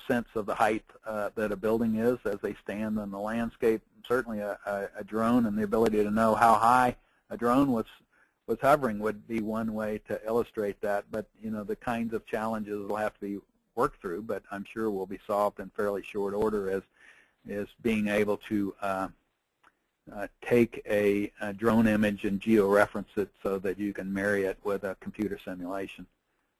sense of the height that a building is as they stand in the landscape. Certainly a drone and the ability to know how high a drone was hovering would be one way to illustrate that, but the kinds of challenges will have to be worked through, but I'm sure will be solved in fairly short order, as being able to take a drone image and georeference it so that you can marry it with a computer simulation.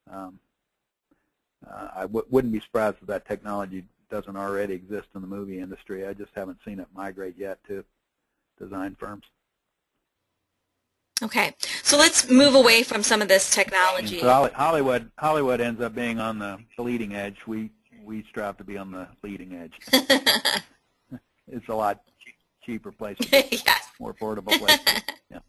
I wouldn't be surprised if that technology doesn't already exist in the movie industry. I just haven't seen it migrate yet to design firms. Okay, so let's move away from some of this technology. So Hollywood ends up being on the leading edge. We strive to be on the leading edge. It's a lot cheaper place, Yes. more affordable place. Yeah.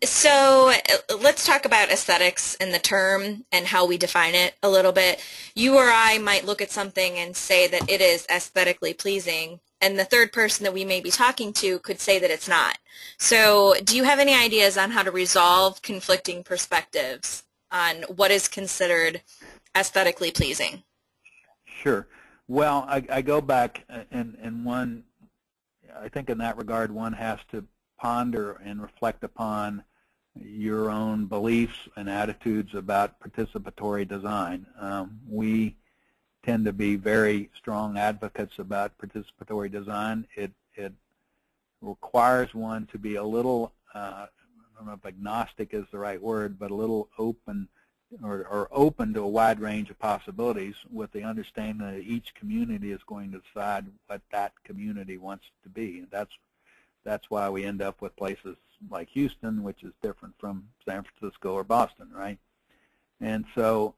So let's talk about aesthetics and the term and how we define it a little bit. You or I might look at something and say that it is aesthetically pleasing, and the third person that we may be talking to could say that it's not. So do you have any ideas on how to resolve conflicting perspectives on what is considered aesthetically pleasing? Sure. Well, I go back, and one, I think in that regard, one has to ponder and reflect upon your own beliefs and attitudes about participatory design. We tend to be very strong advocates about participatory design. It requires one to be a little, I don't know if agnostic is the right word, but a little open or open to a wide range of possibilities, with the understanding that each community is going to decide what that community wants to be. And that's why we end up with places like Houston, which is different from San Francisco or Boston, right? And so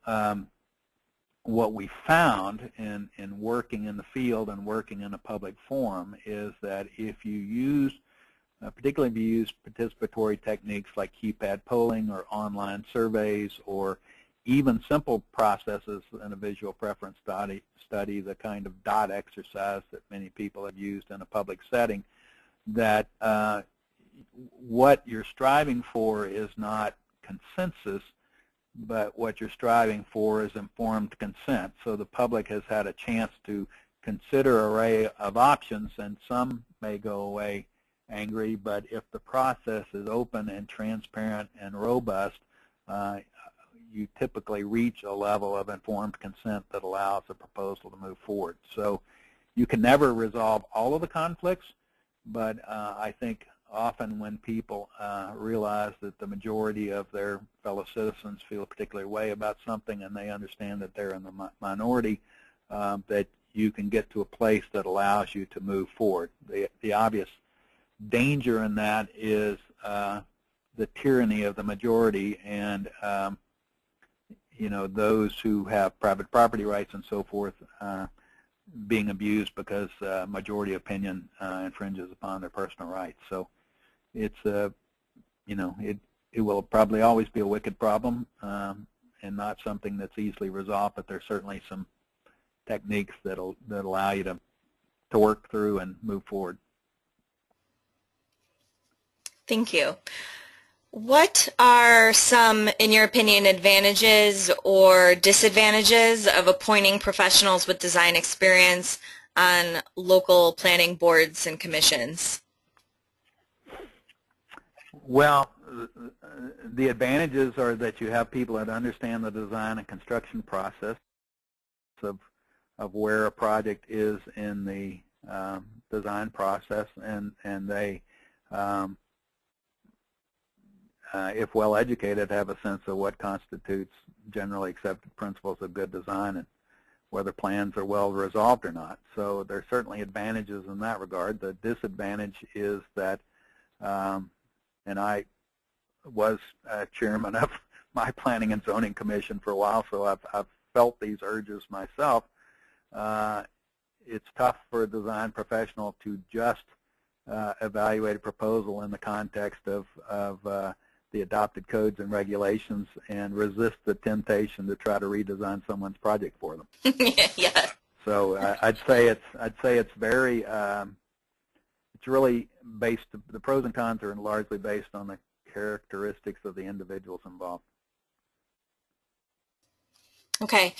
what we found in working in the field and working in a public forum is that if you use, particularly if you use participatory techniques like keypad polling or online surveys, or even simple processes in a visual preference study, the kind of dot exercise that many people have used in a public setting, that what you're striving for is not consensus, but what you're striving for is informed consent. So the public has had a chance to consider an array of options, and some may go away angry, but if the process is open and transparent and robust, you typically reach a level of informed consent that allows a proposal to move forward. So you can never resolve all of the conflicts, but I think often when people realize that the majority of their fellow citizens feel a particular way about something, and they understand that they're in the minority, that you can get to a place that allows you to move forward. The obvious danger in that is the tyranny of the majority, and those who have private property rights and so forth being abused because majority opinion infringes upon their personal rights. So it's it will probably always be a wicked problem and not something that's easily resolved, but there's certainly some techniques that allow you to work through and move forward. Thank you. What are some, in your opinion, advantages or disadvantages of appointing professionals with design experience on local planning boards and commissions? Well, the advantages are that you have people that understand the design and construction process of where a project is in the design process, and they if well educated, have a sense of what constitutes generally accepted principles of good design and whether plans are well resolved or not. So there's certainly advantages in that regard. The disadvantage is that, and I was chairman of my planning and zoning commission for a while, so I've felt these urges myself. It's tough for a design professional to just evaluate a proposal in the context of the adopted codes and regulations and resist the temptation to try to redesign someone's project for them. Yeah. So I'd say it's very it's really based. The pros and cons are largely based on the characteristics of the individuals involved. Okay.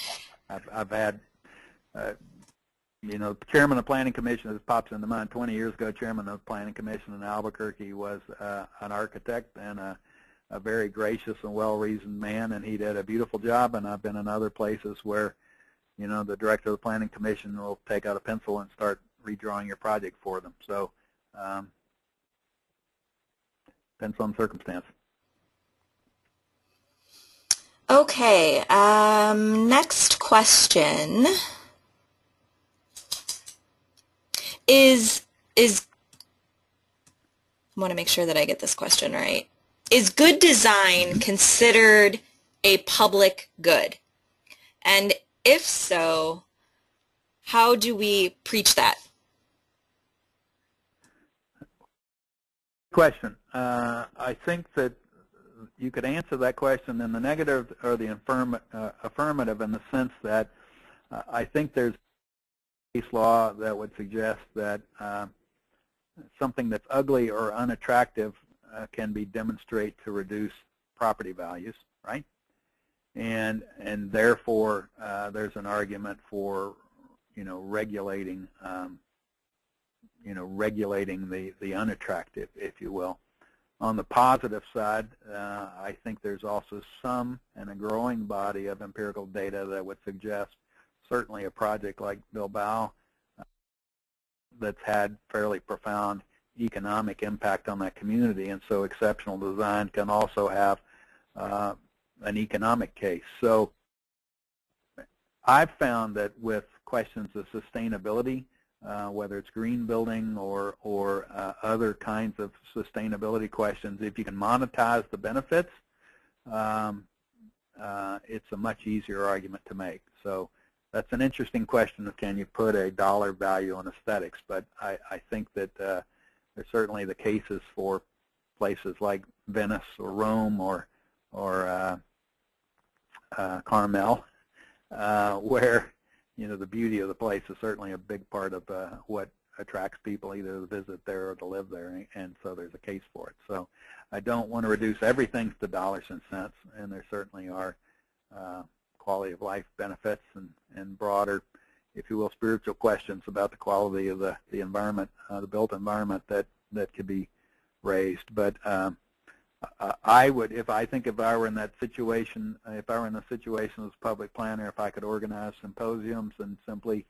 I've had chairman of the planning commission, as pops into mind, 20 years ago, chairman of the planning commission in Albuquerque was an architect and a very gracious and well-reasoned man, and he did a beautiful job. And I've been in other places where, the director of the planning commission will take out a pencil and start redrawing your project for them. So depends on circumstance. Okay. Next question. I want to make sure that I get this question right. Is good design considered a public good? And if so, how do we preach that? Question. I think that you could answer that question in the negative or the affirmative, in the sense that I think there's case law that would suggest that something that's ugly or unattractive can be demonstrated to reduce property values, right? And therefore there's an argument for regulating regulating the unattractive, if you will. On the positive side, I think there's also some and a growing body of empirical data that would suggest certainly a project like Bilbao that's had fairly profound economic impact on that community, and so exceptional design can also have an economic case. So I've found that with questions of sustainability, whether it's green building or other kinds of sustainability questions, if you can monetize the benefits, it's a much easier argument to make. So that's an interesting question of can you put a dollar value on aesthetics, but I think that there's certainly the cases for places like Venice or Rome or Carmel, where the beauty of the place is certainly a big part of what attracts people either to visit there or to live there, and so there's a case for it. So I don't want to reduce everything to dollars and cents, and there certainly are quality of life benefits and broader, if you will, spiritual questions about the quality of the environment, the built environment that could be raised. But I would, if I were in that situation, if I were in a situation as a public planner, if I could organize symposiums and simply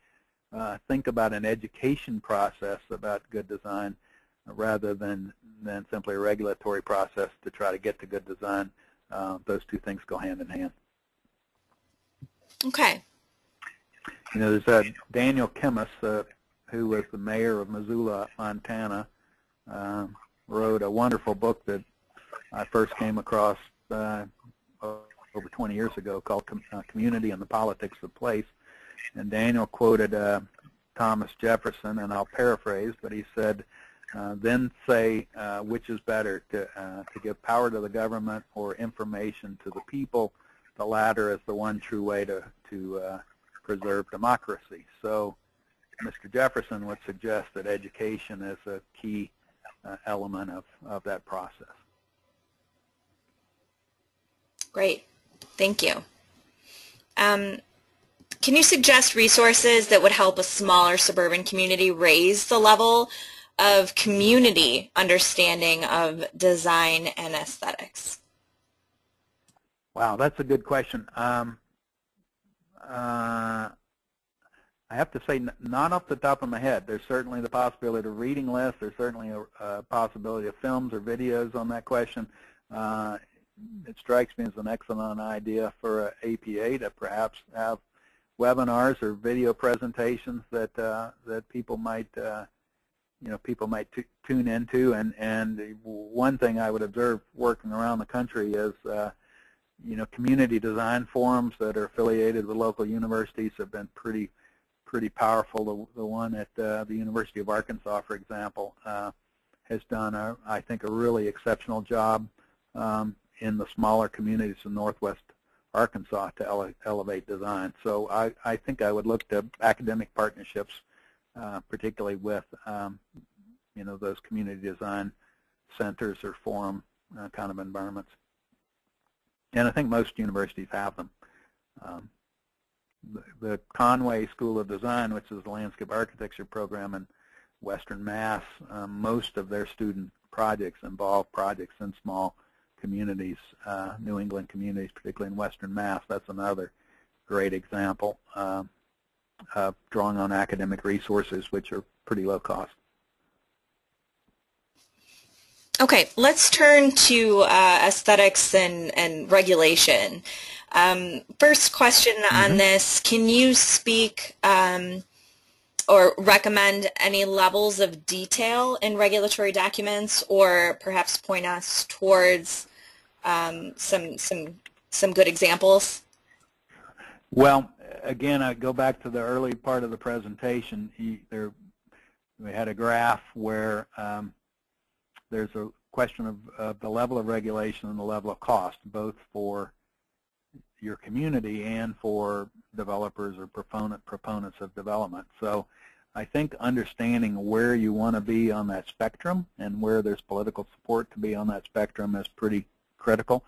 think about an education process about good design rather than simply a regulatory process to try to get to good design, those two things go hand in hand. Okay. There's Daniel Kimmis, who was the mayor of Missoula, Montana, wrote a wonderful book that I first came across over 20 years ago called Community and the Politics of Place. And Daniel quoted Thomas Jefferson, and I'll paraphrase, but he said, then say which is better, to give power to the government or information to the people. The latter is the one true way to preserve democracy. So Mr. Jefferson would suggest that education is a key element of that process. Great. Thank you. Can you suggest resources that would help a smaller suburban community raise the level of community understanding of design and aesthetics? Wow, that's a good question. I have to say, not off the top of my head. There's certainly the possibility of reading lists. There's certainly a possibility of films or videos on that question. It strikes me as an excellent idea for APA to perhaps have webinars or video presentations that people might tune into. And one thing I would observe working around the country is community design forums that are affiliated with local universities have been pretty powerful. The one at the University of Arkansas, for example, has done I think a really exceptional job in the smaller communities in Northwest Arkansas to elevate design. So I think I would look to academic partnerships, particularly with those community design centers or forum kind of environments. And I think most universities have them. The Conway School of Design, which is the landscape architecture program in Western Mass, most of their student projects involve projects in small communities, New England communities, particularly in Western Mass. That's another great example of drawing on academic resources, which are pretty low cost. Okay, let's turn to aesthetics and regulation. First question on this, can you speak or recommend any levels of detail in regulatory documents, or perhaps point us towards some good examples? Well, again, I go back to the early part of the presentation. We had a graph where there's a question of the level of regulation and the level of cost, both for your community and for developers or proponents of development. So I think understanding where you want to be on that spectrum and where there's political support to be on that spectrum is pretty critical.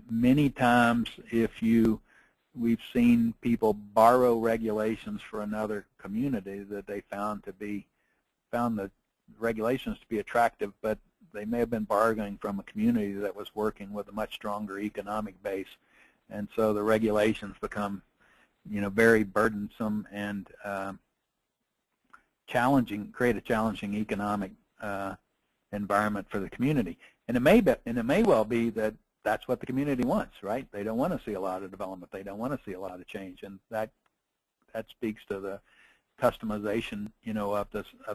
Many times we've seen people borrow regulations for another community that they found the regulations to be attractive, but they may have been bargaining from a community that was working with a much stronger economic base, and so the regulations become, very burdensome and create a challenging economic environment for the community. And it may well be that that's what the community wants, right? They don't want to see a lot of development. They don't want to see a lot of change, and that speaks to the customization, of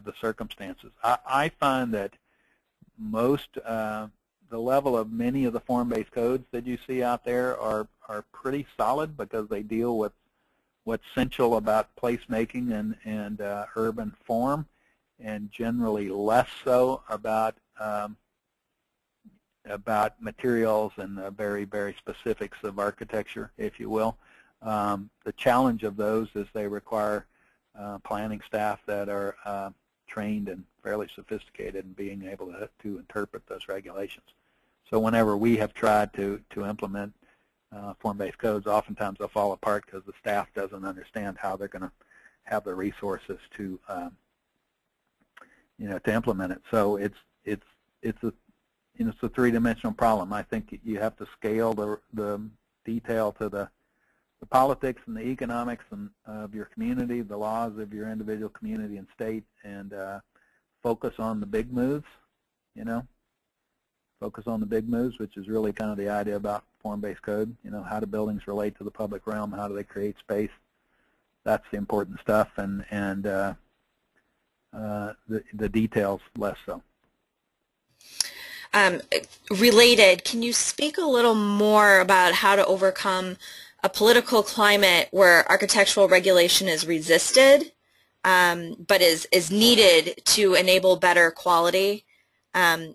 the circumstances. I find that the level of many of the form-based codes that you see out there are pretty solid because they deal with what's essential about placemaking and urban form, and generally less so about materials and the very, very specifics of architecture, if you will. The challenge of those is they require planning staff that are trained and fairly sophisticated in being able to interpret those regulations. So whenever we have tried to implement form-based codes, oftentimes they'll fall apart because the staff doesn't understand how they're going to have the resources to implement it. So it's a three-dimensional problem. I think you have to scale the detail to the politics and the economics of your community, the laws of your individual community and state, and focus on the big moves, focus on the big moves, which is really kind of the idea about form-based code. How do buildings relate to the public realm? How do they create space? That's the important stuff, and the details less so. Related, can you speak a little more about how to overcome a political climate where architectural regulation is resisted, but is needed to enable better quality?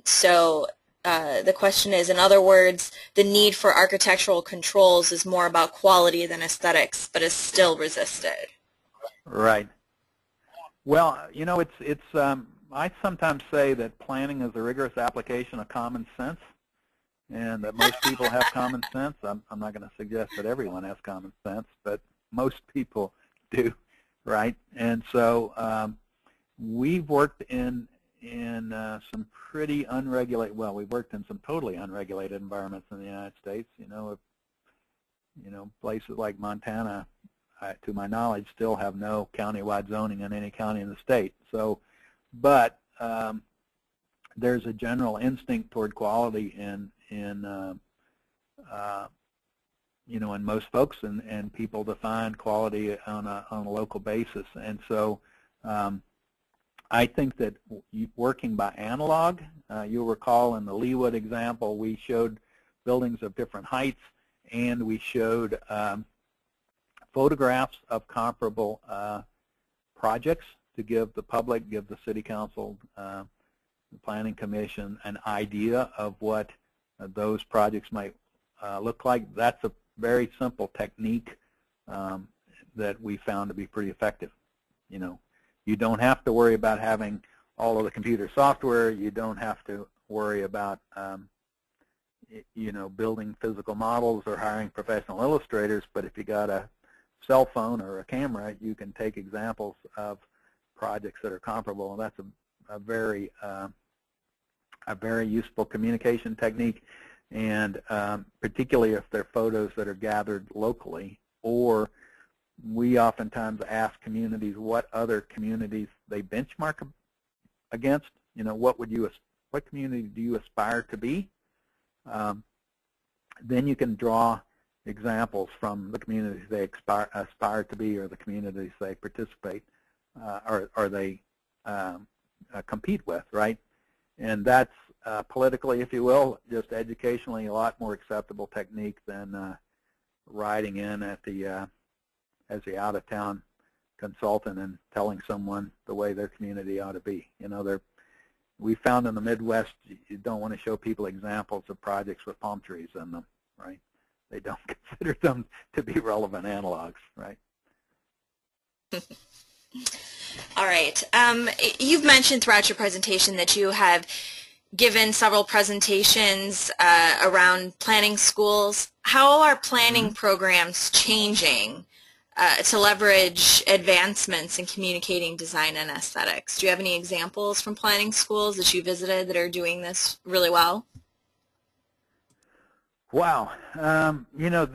So the question is, in other words, the need for architectural controls is more about quality than aesthetics, but is still resisted. Right. Well, I sometimes say that planning is a rigorous application of common sense, and that most people have common sense. I'm not going to suggest that everyone has common sense, but most people do, right? And so we've worked in some pretty unregulated, well, we've worked in some totally unregulated environments in the United States. Places like Montana, to my knowledge, still have no county-wide zoning in any county in the state. So, but there's a general instinct toward quality in most folks, and people define quality on a local basis. And so I think that working by analog, you'll recall in the Leawood example, we showed buildings of different heights, and we showed photographs of comparable projects to give the public, give the city council, the planning commission an idea of what those projects might look like. That's a very simple technique that we found to be pretty effective. You don't have to worry about having all of the computer software. You don't have to worry about building physical models or hiring professional illustrators. But if you got a cell phone or a camera, you can take examples of projects that are comparable, and that's a very useful communication technique, and particularly if they're photos that are gathered locally. Or we oftentimes ask communities what other communities they benchmark against. What community do you aspire to be? Then you can draw examples from the communities they aspire to be or the communities they participate. or they compete with, right? And that's politically, if you will, just educationally a lot more acceptable technique than riding in at the as the out-of-town consultant and telling someone the way their community ought to be. You know, we found in the Midwest you don't want to show people examples of projects with palm trees in them, right? They don't consider them to be relevant analogs, right? All right. You've mentioned throughout your presentation that you have given several presentations around planning schools. How are planning programs changing to leverage advancements in communicating design and aesthetics? Do you have any examples from planning schools that you visited that are doing this really well? Wow, you know,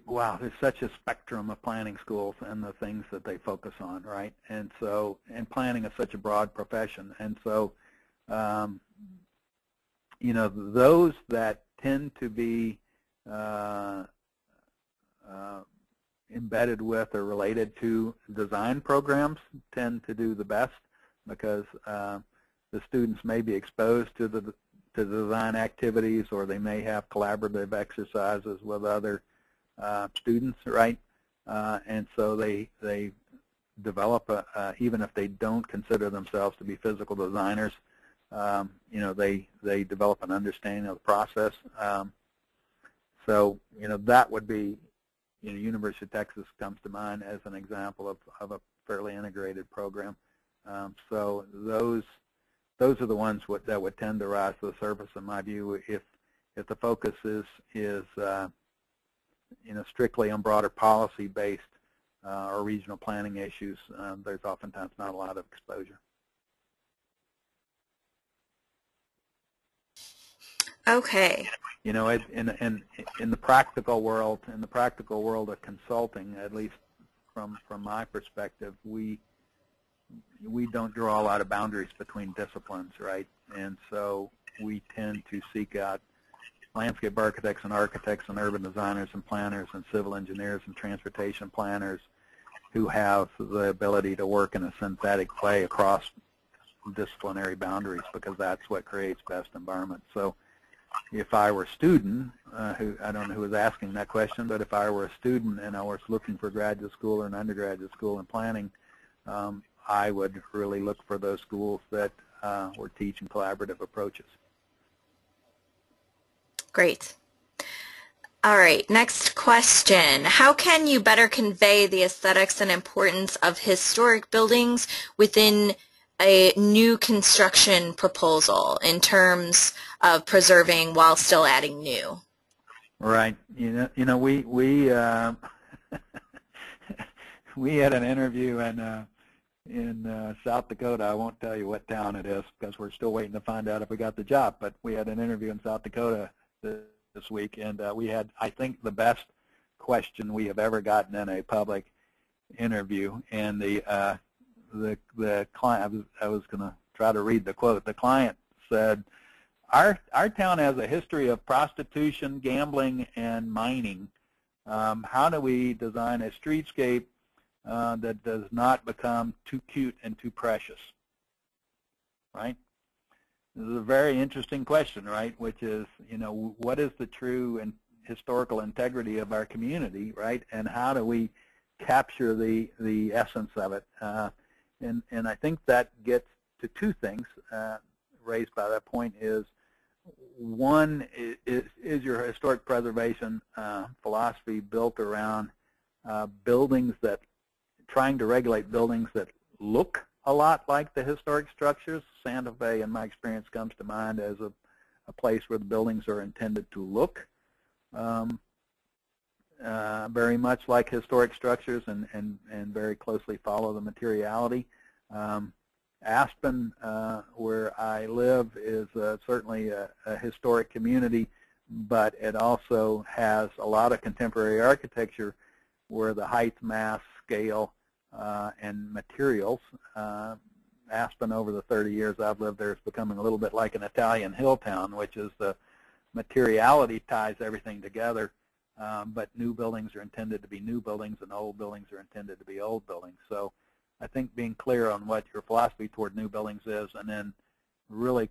wow, there's such a spectrum of planning schools and the things that they focus on, right? And so, and planning is such a broad profession, and so, you know, those that tend to be embedded with or related to design programs tend to do the best because the students may be exposed to the design activities, or they may have collaborative exercises with other students, right? And so they develop, even if they don't consider themselves to be physical designers, you know, they develop an understanding of the process. So, you know, that would be, you know, University of Texas comes to mind as an example of a fairly integrated program. So those are the ones that would tend to rise to the surface, in my view. If the focus is you know, strictly on broader policy-based or regional planning issues, there's oftentimes not a lot of exposure. Okay. You know, in the practical world, of consulting, at least from my perspective, we don't draw a lot of boundaries between disciplines, right? And so we tend to seek out landscape architects and urban designers and planners and civil engineers and transportation planners who have the ability to work in a synthetic way across disciplinary boundaries, because that's what creates best environments. So if I were a student, who I don't know who was asking that question, but if I were a student and I was looking for graduate school or an undergraduate school in planning, I would really look for those schools that were teaching collaborative approaches. Great. All right, next question. How can you better convey the aesthetics and importance of historic buildings within a new construction proposal in terms of preserving while still adding new? Right. You know, we we had an interview in South Dakota. I won't tell you what town it is because we're still waiting to find out if we got the job. But we had an interview in South Dakota this week, and we had, I think, the best question we have ever gotten in a public interview. And the client, I was going to try to read the quote. The client said, "Our town has a history of prostitution, gambling, and mining. How do we design a streetscape that does not become too cute and too precious?" Right? This is a very interesting question, right? Which is, you know, what is the true and historical integrity of our community, right? And how do we capture the essence of it? And I think that gets to two things raised by that point. Is one is your historic preservation philosophy built around buildings that, trying to regulate buildings that look a lot like the historic structures. Santa Fe, in my experience, comes to mind as a place where the buildings are intended to look very much like historic structures and very closely follow the materiality. Aspen, where I live, is certainly a historic community, but it also has a lot of contemporary architecture where the height, mass, scale, and materials. Aspen, over the 30 years I've lived there, is becoming a little bit like an Italian hill town, which is the materiality ties everything together, but new buildings are intended to be new buildings and old buildings are intended to be old buildings. So I think being clear on what your philosophy toward new buildings is, and then really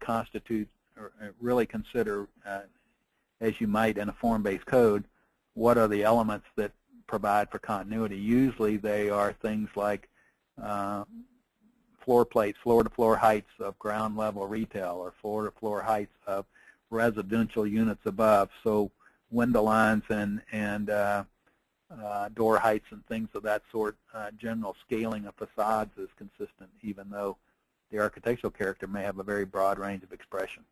really consider, as you might in a form-based code, what are the elements that provide for continuity. Usually they are things like floor plates, floor-to-floor heights of ground level retail, or floor-to-floor heights of residential units above. So window lines and door heights and things of that sort. General scaling of facades is consistent, even though the architectural character may have a very broad range of expression.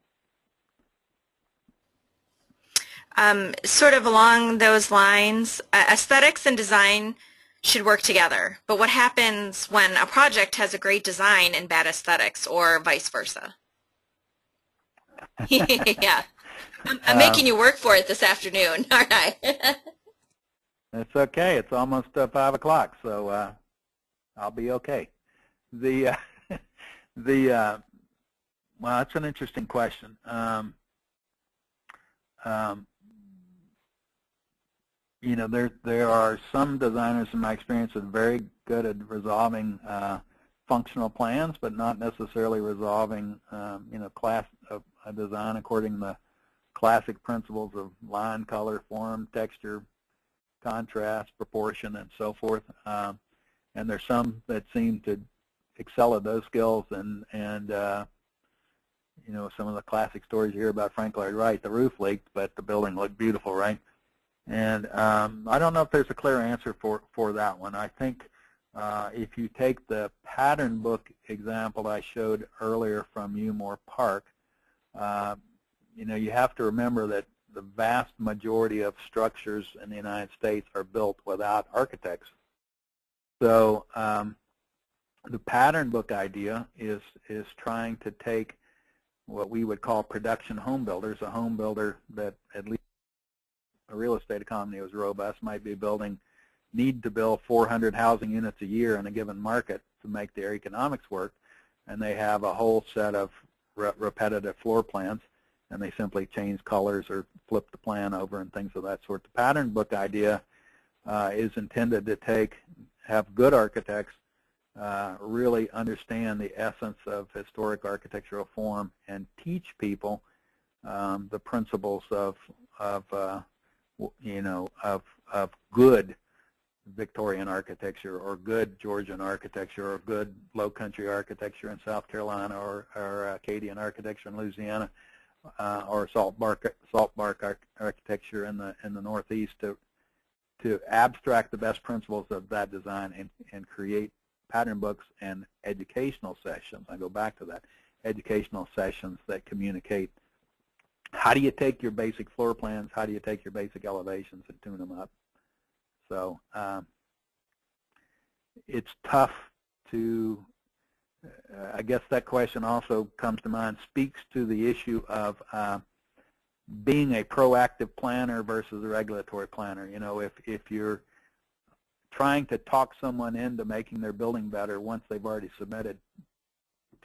Sort of along those lines, aesthetics and design should work together. But what happens when a project has a great design and bad aesthetics, or vice versa? Yeah. I'm making you work for it this afternoon, aren't I? It's okay. It's almost 5 o'clock, so I'll be okay. Well, that's an interesting question. You know, there are some designers in my experience that are very good at resolving functional plans, but not necessarily resolving you know, a design according to the classic principles of line, color, form, texture, contrast, proportion, and so forth. And there's some that seem to excel at those skills, and you know, some of the classic stories you hear about Frank Lloyd Wright, the roof leaked, but the building looked beautiful, right? And I don't know if there's a clear answer for that one. I think if you take the pattern book example I showed earlier from Umore Park, you know, you have to remember that the vast majority of structures in the United States are built without architects. So the pattern book idea is trying to take what we would call production home builders, a home builder that, at least a real estate economy was robust, might be need to build 400 housing units a year in a given market to make their economics work, and they have a whole set of repetitive floor plans, and they simply change colors or flip the plan over and things of that sort. The pattern book idea is intended to have good architects really understand the essence of historic architectural form and teach people the principles of you know, of good Victorian architecture, or good Georgian architecture, or good Low Country architecture in South Carolina, or Acadian architecture in Louisiana, or salt bark architecture in the Northeast, to abstract the best principles of that design and create pattern books and educational sessions. I go back to that, educational sessions that communicate how do you take your basic floor plans, how do you take your basic elevations and tune them up. So it's tough to, I guess that question also comes to mind, speaks to the issue of being a proactive planner versus a regulatory planner. You know, if you're trying to talk someone into making their building better once they've already submitted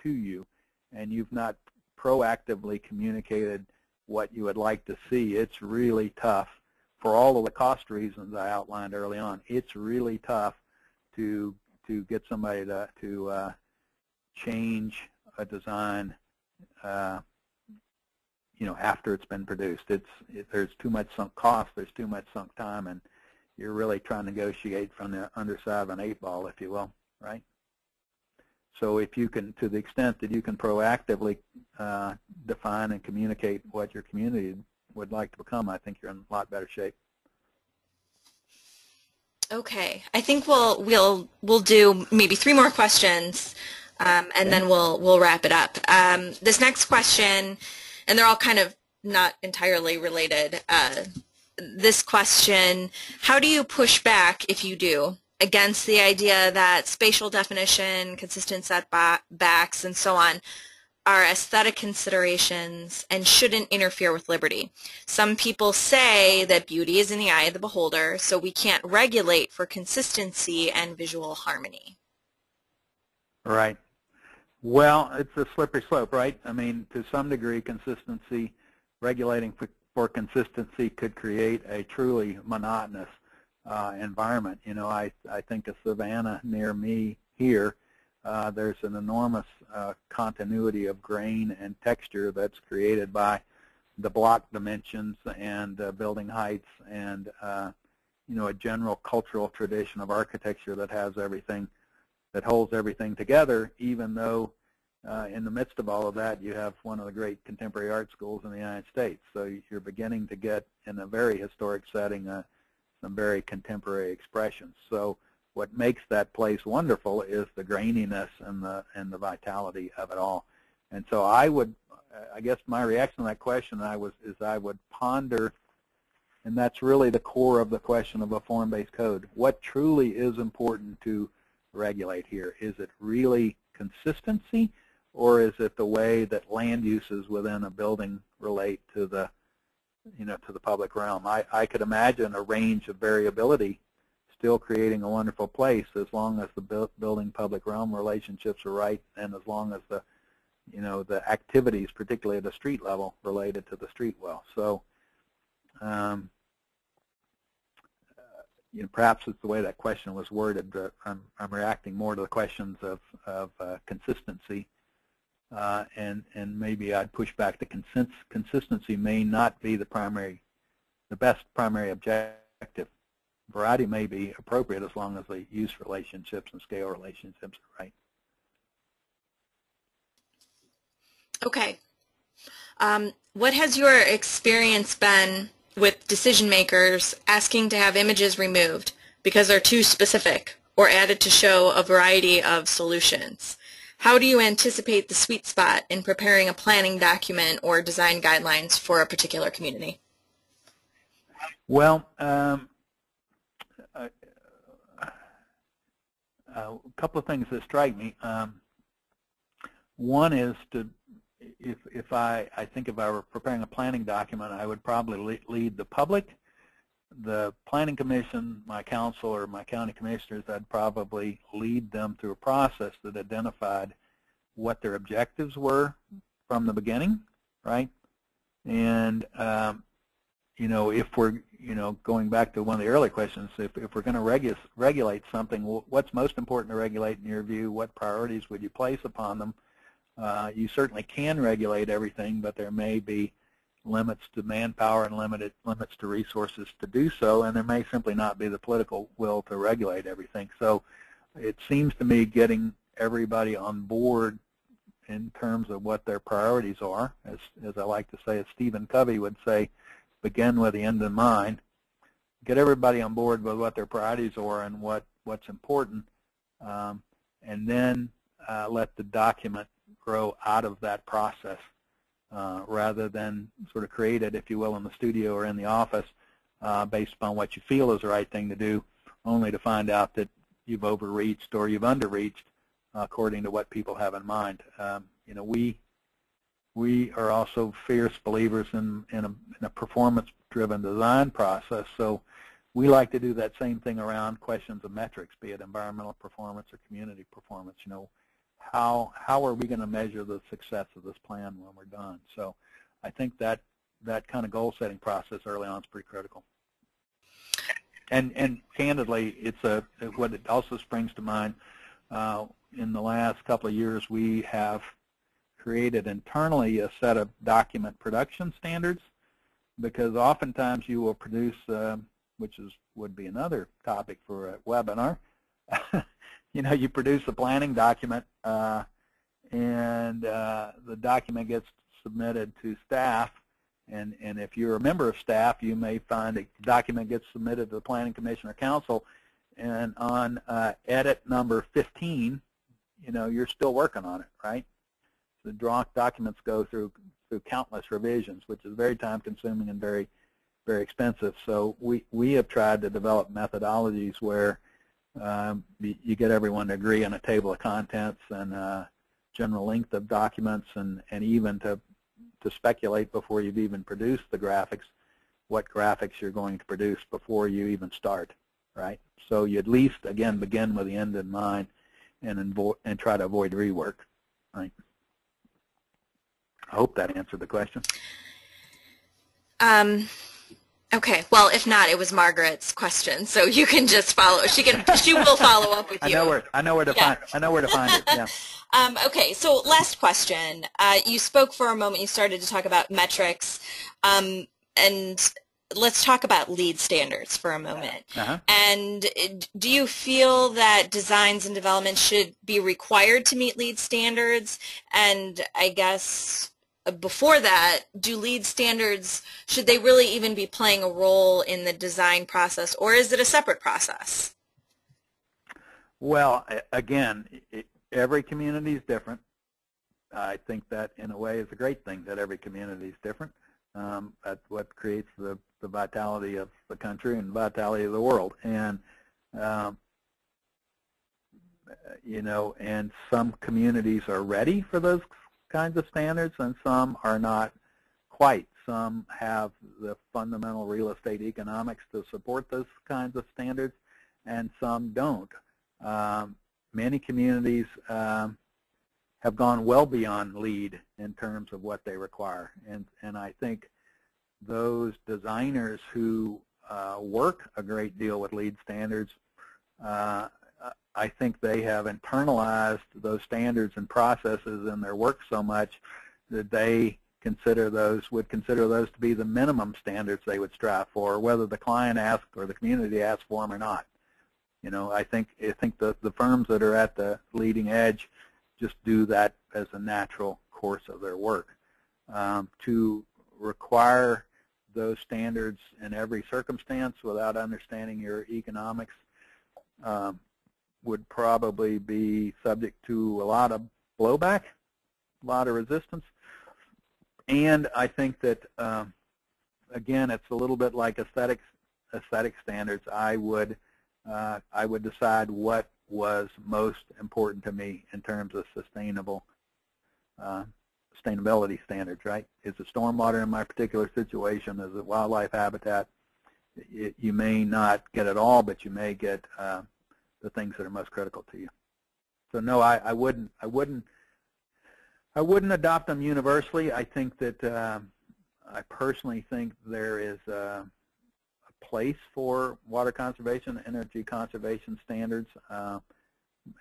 to you, and you've not proactively communicated what you would like to see, it's really tough. For all of the cost reasons I outlined early on, it's really tough to get somebody to change a design, you know, after it's been produced. There's too much sunk cost, there's too much sunk time, and you're really trying to negotiate from the underside of an 8-ball, if you will, right? So if you can, to the extent that you can proactively define and communicate what your community would like to become, I think you're in a lot better shape. Okay, I think we'll do maybe 3 more questions, and then we'll wrap it up. This next question, and they're all kind of not entirely related. This question: how do you push back, if you do, against the idea that spatial definition, consistent setbacks, and so on are aesthetic considerations and shouldn't interfere with liberty? Some people say that beauty is in the eye of the beholder, so we can't regulate for consistency and visual harmony. Right. Well, it's a slippery slope, right? I mean, to some degree, consistency, regulating for consistency could create a truly monotonous environment. You know, I think of Savannah near me here. There's an enormous continuity of grain and texture that's created by the block dimensions and building heights and you know, a general cultural tradition of architecture that has everything, that holds everything together, even though in the midst of all of that you have one of the great contemporary art schools in the United States. So you're beginning to get, in a very historic setting, some very contemporary expressions. So what makes that place wonderful is the graininess and the vitality of it all. And so I guess my reaction to that question is I would ponder, and that's really the core of the question of a form-based code. What truly is important to regulate here? Is it really consistency, or is it the way that land uses within a building relate to the, you know, to the public realm? I could imagine a range of variability still creating a wonderful place as long as the building-public realm relationships are right, and as long as the, you know, the activities, particularly at the street level, related to the street well. So, you know, perhaps it's the way that question was worded, but I'm reacting more to the questions of consistency, and maybe I'd push back. The consistency may not be the best primary objective. Variety may be appropriate as long as the use relationships and scale relationships are right. Okay. What has your experience been with decision makers asking to have images removed because they're too specific or added to show a variety of solutions? How do you anticipate the sweet spot in preparing a planning document or design guidelines for a particular community? Well, a couple of things that strike me. One is to, if I think if I were preparing a planning document, I would probably lead the public, the planning commission, my council, or my county commissioners. I'd probably lead them through a process that identified what their objectives were from the beginning, right? And you know, if we're, you know, going back to one of the early questions, if we're going to regulate something, what's most important to regulate in your view? What priorities would you place upon them? You certainly can regulate everything, but there may be limits to manpower and limits to resources to do so, and there may simply not be the political will to regulate everything. So it seems to me getting everybody on board in terms of what their priorities are, as I like to say, as Stephen Covey would say, begin with the end in mind. Get everybody on board with what their priorities are and what's important, and then let the document grow out of that process rather than sort of create it, if you will, in the studio or in the office based upon what you feel is the right thing to do, only to find out that you've overreached or you've underreached according to what people have in mind. You know, we are also fierce believers in a performance-driven design process, so we like to do that same thing around questions of metrics, be it environmental performance or community performance. You know, how are we going to measure the success of this plan when we're done? So I think that kind of goal-setting process early on is pretty critical. And candidly, what it also springs to mind, in the last couple of years, we have created internally a set of document production standards, because oftentimes you will produce, which would be another topic for a webinar, you know, you produce a planning document and the document gets submitted to staff, and if you're a member of staff, you may find a document gets submitted to the Planning Commission or Council, and on edit number 15, you know, you're still working on it, right? The documents go through countless revisions, which is very time-consuming and very, very expensive. So we have tried to develop methodologies where you get everyone to agree on a table of contents and general length of documents, and even to speculate before you've even produced the graphics, what graphics you're going to produce before you even start, right? So you at least, again, begin with the end in mind and try to avoid rework, right? I hope that answered the question. Okay, well, if not, it was Margaret's question, so you can just follow. She will follow up with you. I know where to find it. Yeah. Okay, so last question. You spoke for a moment. You started to talk about metrics, and let's talk about LEED standards for a moment. And do you feel that designs and development should be required to meet LEED standards? And I guess before that, do LEED standards, should they really even be playing a role in the design process, or is it a separate process? Well, again, every community is different. I think that in a way is a great thing that every community is different. That's what creates the vitality of the country and vitality of the world. And you know, and some communities are ready for those kinds of standards, and some are not quite. Some have the fundamental real estate economics to support those kinds of standards, and some don't. Many communities have gone well beyond LEED in terms of what they require, and I think those designers who work a great deal with LEED standards, I think they have internalized those standards and processes in their work so much that they would consider those to be the minimum standards they would strive for, whether the client asks or the community asks for them or not. You know, I think the firms that are at the leading edge just do that as a natural course of their work. To require those standards in every circumstance without understanding your economics would probably be subject to a lot of blowback, a lot of resistance. And I think that, again, it's a little bit like aesthetic standards. I would decide what was most important to me in terms of sustainability standards, right? Is it stormwater in my particular situation? Is it wildlife habitat? You may not get it all, but you may get the things that are most critical to you. So no, I wouldn't adopt them universally. I think that I personally think there is a place for water conservation, energy conservation standards,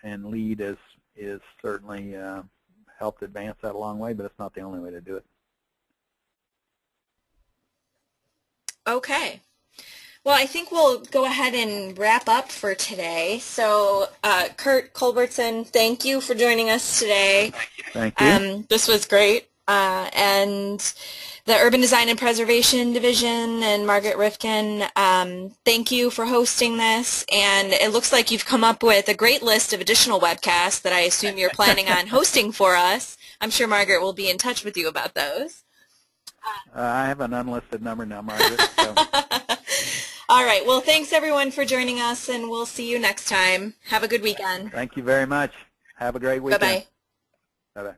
and LEED is certainly helped advance that a long way, but it's not the only way to do it. Okay. Well, I think we'll go ahead and wrap up for today. So, Kurt Culbertson, thank you for joining us today. Thank you. This was great. And the Urban Design and Preservation Division and Margaret Rifkin, thank you for hosting this. And it looks like you've come up with a great list of additional webcasts that I assume you're planning on hosting for us. I'm sure Margaret will be in touch with you about those. I have an unlisted number now, Margaret. So. All right. Well, thanks, everyone, for joining us, and we'll see you next time. Have a good weekend. Thank you very much. Have a great weekend. Bye-bye. Bye-bye.